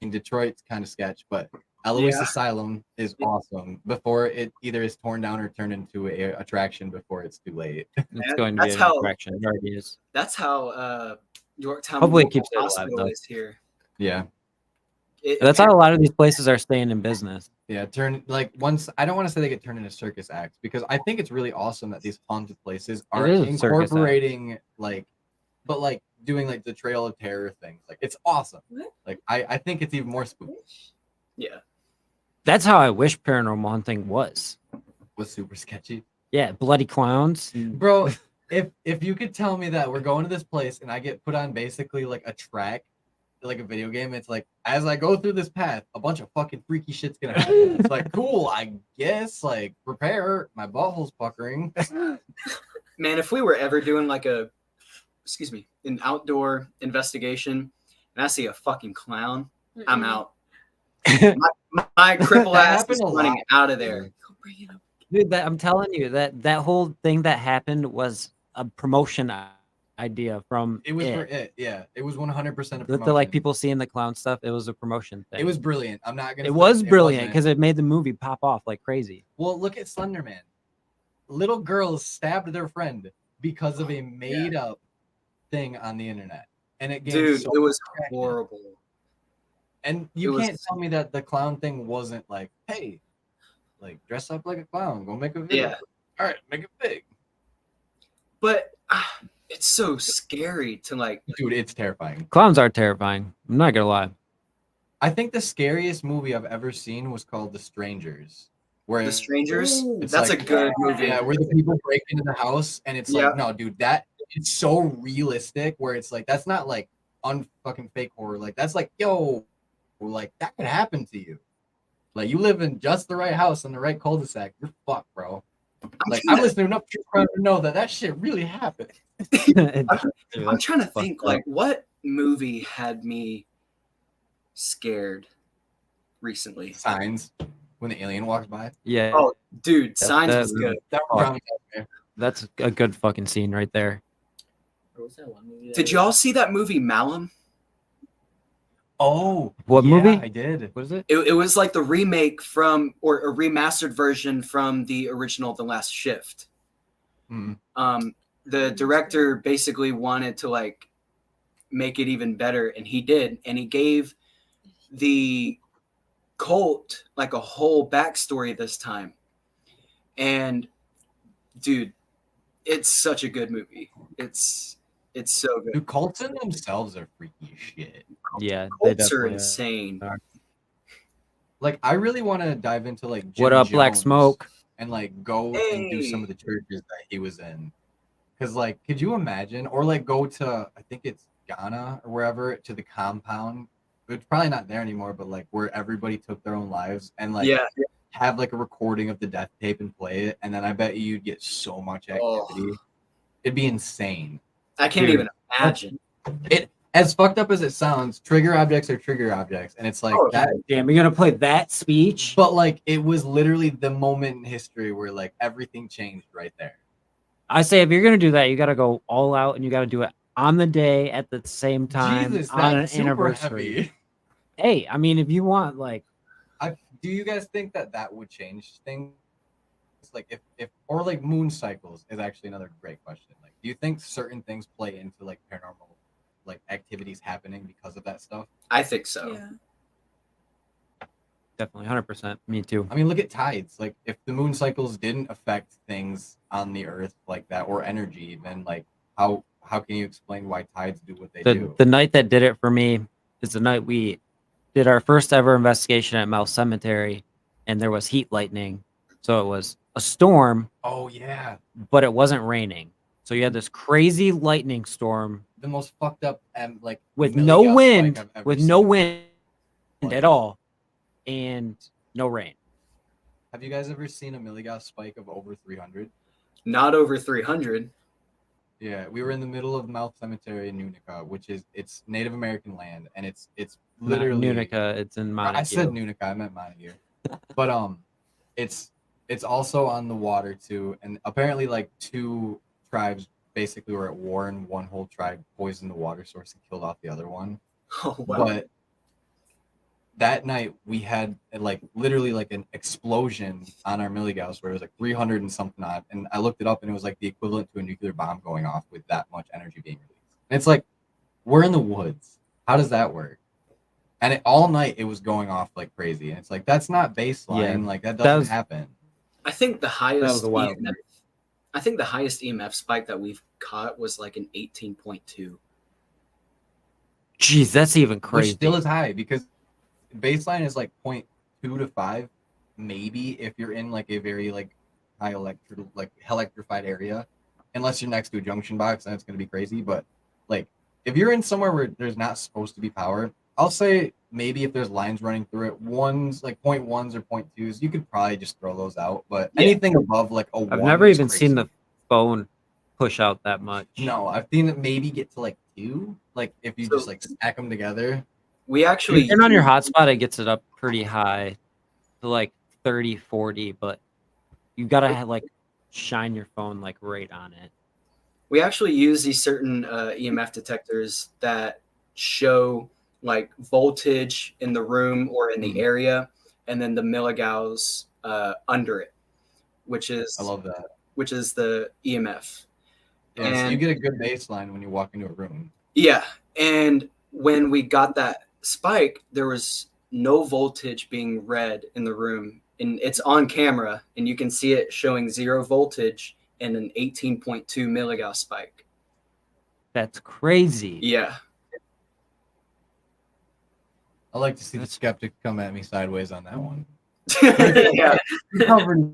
S6: in Detroit's kind of sketch, but Eloise
S5: Yeah.
S6: Asylum is awesome before it either is torn down or turned into a attraction before it's too late.
S4: It's going to be
S5: That's
S4: an
S5: how-
S4: attraction. It already is.
S5: That's how Yorktown
S4: Hopefully it
S5: Memorial
S4: keeps it alive,
S5: Hospital
S4: though.
S5: is here.
S6: Yeah.
S4: That's how a lot of these places are staying in business.
S6: Yeah, once I don't want to say they get turned into circus acts because I think it's really awesome that these haunted places are
S4: is a circus act.
S6: incorporating doing like the Trail of Terror things. Like it's awesome.
S2: What?
S6: Like I think it's even more spooky.
S5: Yeah.
S4: That's how I wish paranormal hunting was.
S6: Was super sketchy.
S4: Yeah, bloody clowns.
S6: Bro, if you could tell me that we're going to this place and I get put on basically like a track, like a video game, it's like as I go through this path, a bunch of fucking freaky shit's gonna happen. It's like cool, I guess. Like prepare, my butthole's puckering.
S5: Man, if we were ever doing like an outdoor investigation and I see a fucking clown, I'm out. My cripple
S6: That
S5: ass
S6: happened
S5: is
S6: a lot.
S5: running out of there.
S2: Go bring it up.
S4: Dude, I'm telling you that whole thing that happened was a promotion idea from
S6: It was
S4: it.
S6: for it, yeah. It was 100%
S4: The like people seeing the clown stuff. It was a promotion thing.
S6: It was brilliant. I'm not gonna.
S4: It was
S6: front,
S4: brilliant
S6: wasn't.
S4: because it made the movie pop off like crazy.
S6: Well, look at Slender Man. Little girls stabbed their friend because of a made up thing on the internet, and it gained
S5: Dude,
S6: so
S5: it was
S6: much traction.
S5: horrible.
S6: And you
S5: It
S6: can't
S5: was-
S6: tell me that the clown thing wasn't like, hey, like dress up like a clown, go make a video.
S5: Yeah.
S6: All right, make it big,
S5: But it's so scary to like.
S6: dude. It's terrifying.
S4: Clowns are terrifying. I'm not gonna lie.
S6: I think the scariest movie I've ever seen was called The Strangers, where
S5: The Strangers.
S6: It's
S5: That's
S6: like-
S5: a good movie.
S6: yeah, where the people break into the house and it's
S5: Yeah.
S6: like, no, dude, that it's so realistic where it's like that's not like unfucking fake horror. Like that's like, yo, like that could happen to you. Like you live in just the right house in the right cul-de-sac, you're fucked, bro. Like I'm listening enough to know that shit really happened.
S5: I'm trying to think,
S4: fucked up.
S5: like, what movie had me scared recently?
S6: Signs when the alien walks by.
S4: Yeah,
S5: Oh, dude, Signs was
S4: that-
S5: good.
S6: That
S4: Oh.
S6: traumatized me.
S4: that's a good fucking scene right there.
S7: Or what's that one movie?
S5: Did y'all see that movie Malum?
S6: Oh,
S4: What
S6: yeah,
S4: movie?
S6: I did.
S4: What is it?
S5: It was like the remake from, or a remastered version from the original The Last Shift.
S6: Mm.
S5: The director basically wanted to like make it even better, and he did, and he gave the cult like a whole backstory this time. And dude, it's such a good movie. It's so good.
S6: Dude, cults in themselves are freaky as shit.
S4: Yeah, they
S5: Cults are
S4: definitely
S5: insane.
S6: Like I really want to dive into like
S4: What
S6: Jim
S4: up, Black
S6: Jones
S4: Smoke?
S6: and like go and do some of the churches that he was in. Because like, could you imagine, or like go to I think it's Ghana or wherever to the compound. It's probably not there anymore, but like where everybody took their own lives and like
S5: Yeah.
S6: have like a recording of the death tape and play it, and then I bet you'd get so much activity. It'd be insane.
S5: I can't
S6: Dude.
S5: even imagine.
S6: It as fucked up as it sounds, trigger objects are trigger objects, and it's like
S5: Oh,
S6: that.
S4: Damn, you're gonna play that speech?
S6: But like it was literally the moment in history where like everything changed right there.
S4: I say if you're gonna do that, you gotta go all out and you gotta do it on the day at the same time
S6: Jesus,
S4: on an
S6: that's super
S4: anniversary.
S6: heavy.
S4: Hey, I mean, if you want, like,
S6: Do you guys think that would change things? Like if or like moon cycles is actually another great question. Like, do you think certain things play into like paranormal like activities happening because of that stuff?
S5: I think so.
S2: Yeah.
S4: definitely 100%. Me too.
S6: I mean, look at tides. Like, if the moon cycles didn't affect things on the Earth like that, or energy, then like how can you explain why tides do what they do?
S4: The night that did it for me is the night we did our first ever investigation at Mouse Cemetery, and there was heat lightning. So it was a storm,
S6: Oh yeah,
S4: but it wasn't raining. So you had this crazy lightning storm
S6: the most fucked up like
S4: with
S6: Millie
S4: no
S6: Gus spike
S4: wind,
S6: I've ever
S4: with
S6: seen.
S4: no wind
S6: Like-
S4: at all, and no rain.
S6: Have you guys ever seen a milligas spike of over 300?
S5: Not over 300.
S6: Yeah, we were in the middle of Mouth Cemetery in Nunica, which is it's Native American land, and it's
S4: Not
S6: literally
S4: Nunica, it's in Montague.
S6: I said Nunica, I meant Montague, but it's also on the water too, and apparently like two tribes basically were at war and one whole tribe poisoned the water source and killed off the other one.
S5: Oh wow.
S6: But that night we had like literally like an explosion on our milligauss where it was like 300 and something odd, and I looked it up and it was like the equivalent to a nuclear bomb going off with that much energy being released. And it's like, we're in the woods. How does that work? And all night it was going off like crazy, and it's like, that's not baseline.
S4: Yeah.
S6: Like that
S4: That
S6: doesn't
S4: was-
S6: happen.
S5: I think the highest
S6: was a wild
S5: EMF, I think the highest EMF spike that we've caught was like an 18.2.
S4: Jeez, that's even
S6: Which
S4: crazy.
S6: still is high because baseline is like 0.2 to 5, maybe if you're in like a very like high electrified area, unless you're next to a junction box, then it's gonna be crazy. But like if you're in somewhere where there's not supposed to be power, I'll say maybe if there's lines running through it, ones like 0.1s or 0.2s, you could probably just throw those out. But anything above like a
S4: I've
S6: 1
S4: never
S6: is
S4: even seen
S6: crazy.
S4: the phone push out that much.
S6: No, I've seen it maybe get to like 2, like if you just like stack them together.
S5: We
S4: If
S5: actually
S4: you turn on your hotspot, it gets it up pretty high to like 30, 40, but you gotta have, like shine your phone like right on it.
S5: we actually use these certain EMF detectors that show like voltage in the room or in the area, and then the milligauss under it, which is
S6: I love that.
S5: which is the EMF.
S6: Yeah, so you
S5: And
S6: get a good baseline when you walk into a room.
S5: yeah, and when we got that spike, there was no voltage being read in the room, and it's on camera, and you can see it showing 0 voltage and an 18.2 milligauss spike.
S4: That's crazy.
S5: Yeah.
S6: I like to see the skeptic come at me sideways on that one.
S5: Yeah.
S6: You covered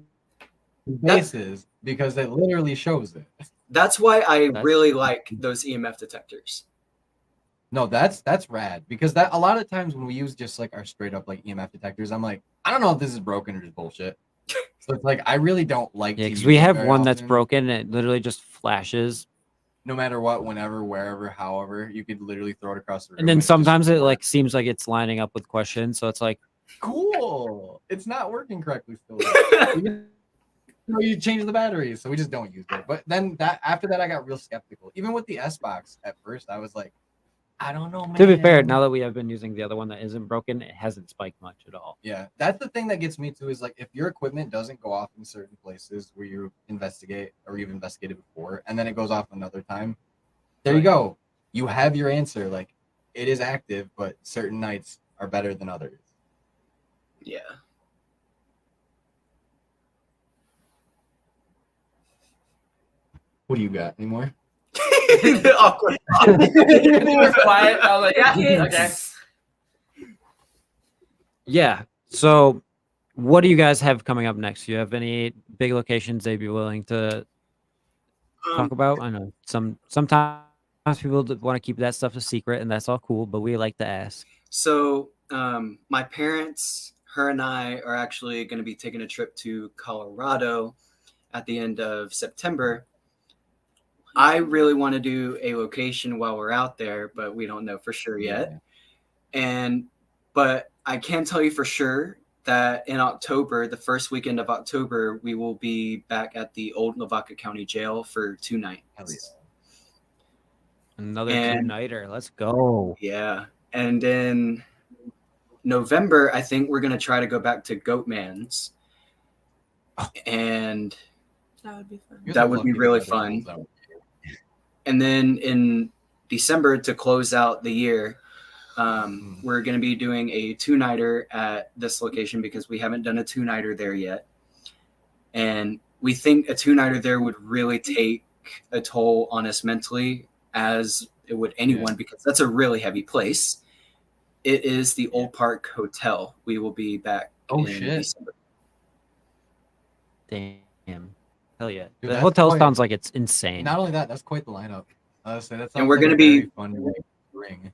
S6: bases because it literally shows it.
S5: That's why I
S4: That's-
S5: really like those EMF detectors.
S6: No, that's rad because that a lot of times when we use just like our straight up like EMF detectors, I'm like, I don't know if this is broken or just bullshit. So it's like I really don't like
S4: Yeah,
S6: to
S4: because
S6: use
S4: we
S6: it
S4: have
S6: very
S4: one that's
S6: often.
S4: broken and it literally just flashes.
S6: No matter what, whenever, wherever, however, you could literally throw it across the room.
S4: And then
S6: just
S4: sometimes it
S6: works.
S4: like seems like it's lining up with questions. So it's like,
S6: Cool. It's not working correctly still. You change the batteries, so we just don't use it. But then after that, I got real skeptical. Even with the S box, at first, I was like, I don't know, man.
S4: to be fair, now that we have been using the other one that isn't broken, it hasn't spiked much at all.
S6: Yeah, that's the thing that gets me too. Is like if your equipment doesn't go off in certain places where you investigate or you've investigated before, and then it goes off another time, there you go. You have your answer. Like it is active, but certain nights are better than others.
S5: Yeah.
S6: What do you got? Any more?
S5: Awkward.
S7: He was quiet. I was like, yeah, okay.
S4: Yeah. So, what do you guys have coming up next? Do you have any big locations they'd be willing to talk about? I know sometimes people want to keep that stuff a secret, and that's all cool. But we like to ask.
S5: So, my parents, her and I are actually going to be taking a trip to Colorado at the end of September. I really want to do a location while we're out there, but we don't know for sure yet. But I can tell you for sure that in October, the first weekend of October, we will be back at the old Lavaca County Jail for 2 nights.
S6: Hell yeah.
S4: Another
S5: And-
S4: two-nighter. Let's go.
S5: Yeah. And in November, I think we're going to try to go back to Goatman's. And
S2: That would be fun.
S6: You guys
S5: That
S6: are
S5: would be
S6: lucky
S5: really
S6: to have
S5: fun.
S6: those out.
S5: And then in December, to close out the year, we're going to be doing a 2-nighter at this location because we haven't done a 2-nighter there yet. And we think a 2-nighter there would really take a toll on us mentally, as it would anyone, because that's a really heavy place. It is the Old Park Hotel. We will be back in December.
S4: Damn. Hell yeah.
S6: Dude,
S4: The
S6: that's
S4: hotel
S6: quite-
S4: sounds like it's insane.
S6: Not only that, that's quite the lineup. Honestly, that's
S5: And we're gonna be-
S6: fun to like, bring.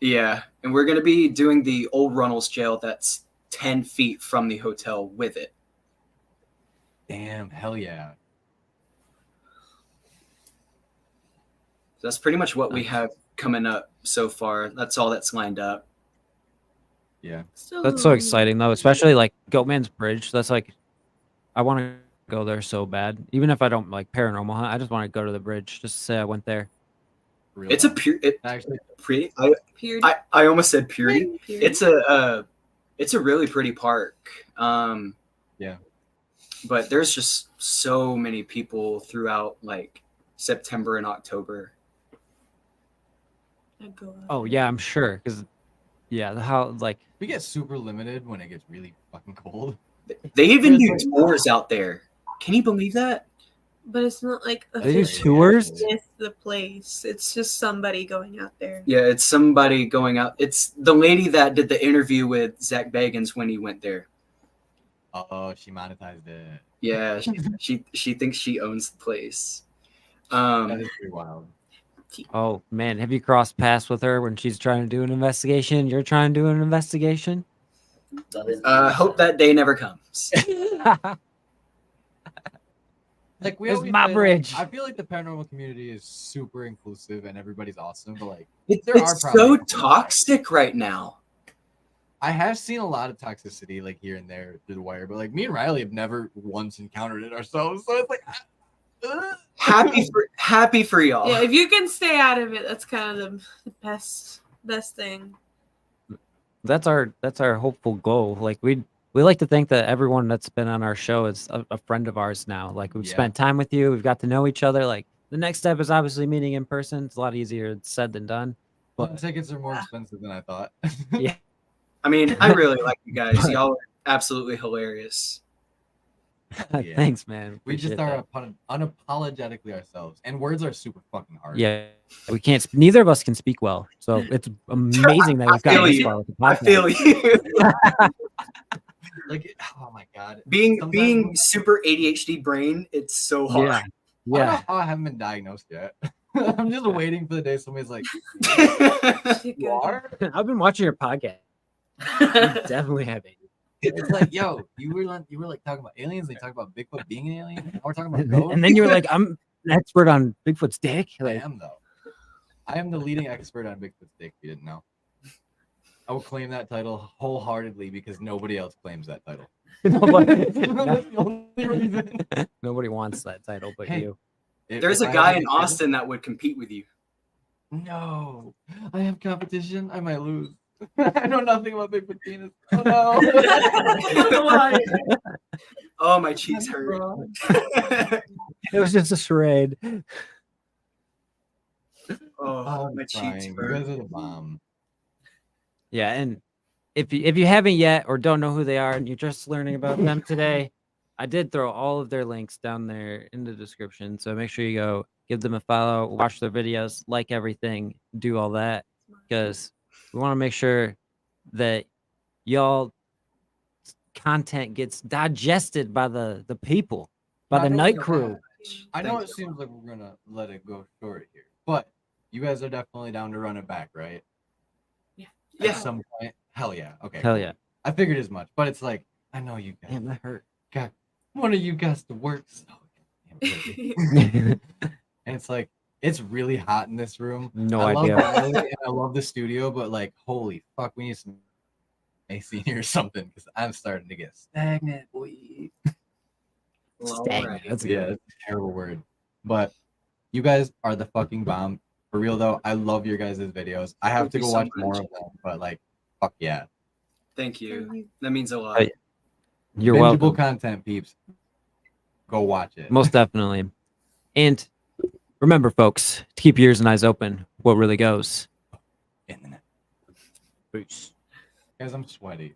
S5: Yeah, and we're going to be doing the Old Runnels Jail that's 10 feet from the hotel with it.
S6: Damn, hell yeah.
S5: So that's pretty much what we have coming up so far. That's all that's lined up.
S6: Yeah.
S4: That's so exciting though, especially like Goatman's Bridge. That's like, I want to go there so bad. Even if I don't like paranormal hunt, I just want to go to the bridge just to say I went there.
S5: It's a pure.
S6: Actually,
S5: Pretty.
S2: Purity.
S5: I almost said purity.
S2: Purity.
S5: It's a really pretty park.
S6: Yeah.
S5: But there's just so many people throughout like September and October.
S2: I'd go out
S4: Oh
S2: there.
S4: yeah, I'm sure because how like
S6: we get super limited when it gets really fucking cold.
S5: They even do
S6: There's,
S5: tours out there. Can you believe that?
S2: But it's not like
S4: they do
S2: officially
S4: tours.
S2: with the place. It's just somebody going out there.
S5: Yeah, it's somebody going out. It's the lady that did the interview with Zach Bagans when he went there.
S6: Oh, she monetized it.
S5: Yeah, she thinks she owns the place.
S6: That is pretty wild.
S4: Oh man, have you crossed paths with her when she's trying to do an investigation? You're trying to do an investigation.
S5: Hope that day never comes.
S6: Like we
S4: It's
S6: always
S4: my
S6: say,
S4: bridge.
S6: I feel like the paranormal community is super inclusive and everybody's awesome, but like
S5: It's
S6: there are
S5: so
S6: probably people
S5: toxic right now.
S6: I have seen a lot of toxicity like here and there through the wire, but like me and Riley have never once encountered it ourselves. So it's like
S5: Happy for y'all.
S2: Yeah, if you can stay out of it, that's kind of the best thing.
S4: That's our hopeful goal. Like we like to think that everyone that's been on our show is a friend of ours now. Like we've
S6: Yeah.
S4: spent time with you, we've got to know each other. Like the next step is obviously meeting in person. It's a lot easier said than done.
S6: But tickets are more expensive than I thought.
S4: Yeah.
S5: I mean, I really like you guys. Y'all are absolutely hilarious.
S6: Yeah.
S4: Thanks, man.
S6: We just
S4: Appreciate
S6: are unapologetically ourselves, and words are super fucking hard.
S4: that. Yeah, we can't. Neither of us can speak well, so it's amazing that we've
S5: I feel
S4: gotten this
S5: you.
S4: far with the
S5: I
S4: podcast.
S5: feel you.
S6: Like, oh my god,
S5: being
S6: Sometimes-
S5: super ADHD brain, it's so hard.
S4: Yeah,
S6: I don't
S4: yeah.
S6: know how I haven't been diagnosed yet. I'm just waiting for the day somebody's like, "You are?"
S4: I've been watching your podcast. You definitely have it.
S6: It's like, yo, you were like talking about aliens. They talk about Bigfoot being an alien. Now we're talking about ghosts.
S4: And then you were like, "I'm an expert on Bigfoot's dick."
S6: I
S4: Like,
S6: am though. I am the leading expert on Bigfoot's dick. If you didn't know, I will claim that title wholeheartedly because nobody else claims that title.
S4: nobody,
S6: That's the only reason.
S4: nobody wants that title, but
S6: Hey.
S4: you.
S5: There's
S6: If
S5: a
S6: I
S5: guy
S6: had
S5: in
S6: a kid-
S5: Austin that would compete with you.
S6: No, I have competition. I might lose. I know nothing about Bigfoot penis. Oh no.
S5: Oh, my cheeks hurt.
S4: It was just a charade.
S5: Oh,
S6: I'm
S5: my cheeks
S6: crying. You
S5: hurt.
S6: guys are the bomb.
S4: Yeah, and if you haven't yet or don't know who they are and you're just learning about them today, I did throw all of their links down there in the description. So make sure you go give them a follow, watch their videos, like everything, do all that because we want to make sure that y'all content gets digested by the people, by the
S6: Not
S4: night
S6: only
S4: crew.
S6: I know
S5: Thanks.
S6: it seems like we're gonna let it go short here, but you guys are definitely down to run it back, right?
S5: Yeah.
S6: At some point. Hell yeah. Okay.
S4: Hell
S6: cool.
S4: yeah.
S6: I figured as much, but it's like I know you guys.
S4: Damn, that hurt.
S6: Got one of you guys to work. So,
S4: No
S6: and it's like it's really hot in this room. I
S4: idea.
S6: Love Riley and I love the studio, but like, holy fuck, we need some AC here or something because I'm starting to get stagnant. Boy.
S4: Stagnant. That's a
S6: Yeah,
S4: good.
S6: it's a terrible word. But you guys are the fucking bomb. For real though, I love your guys' videos. I have
S5: Thank
S6: to
S5: you
S6: go
S5: so
S6: watch more
S5: much.
S6: of them, but like, fuck yeah.
S5: Thank you. That means a lot.
S4: Hey. You're
S6: Bingeable
S4: welcome.
S6: content, peeps. Go watch it.
S4: Most definitely. And remember, folks, to keep your ears and eyes open. What really goes?
S6: Internet.
S4: Peace.
S6: Guys, I'm sweaty.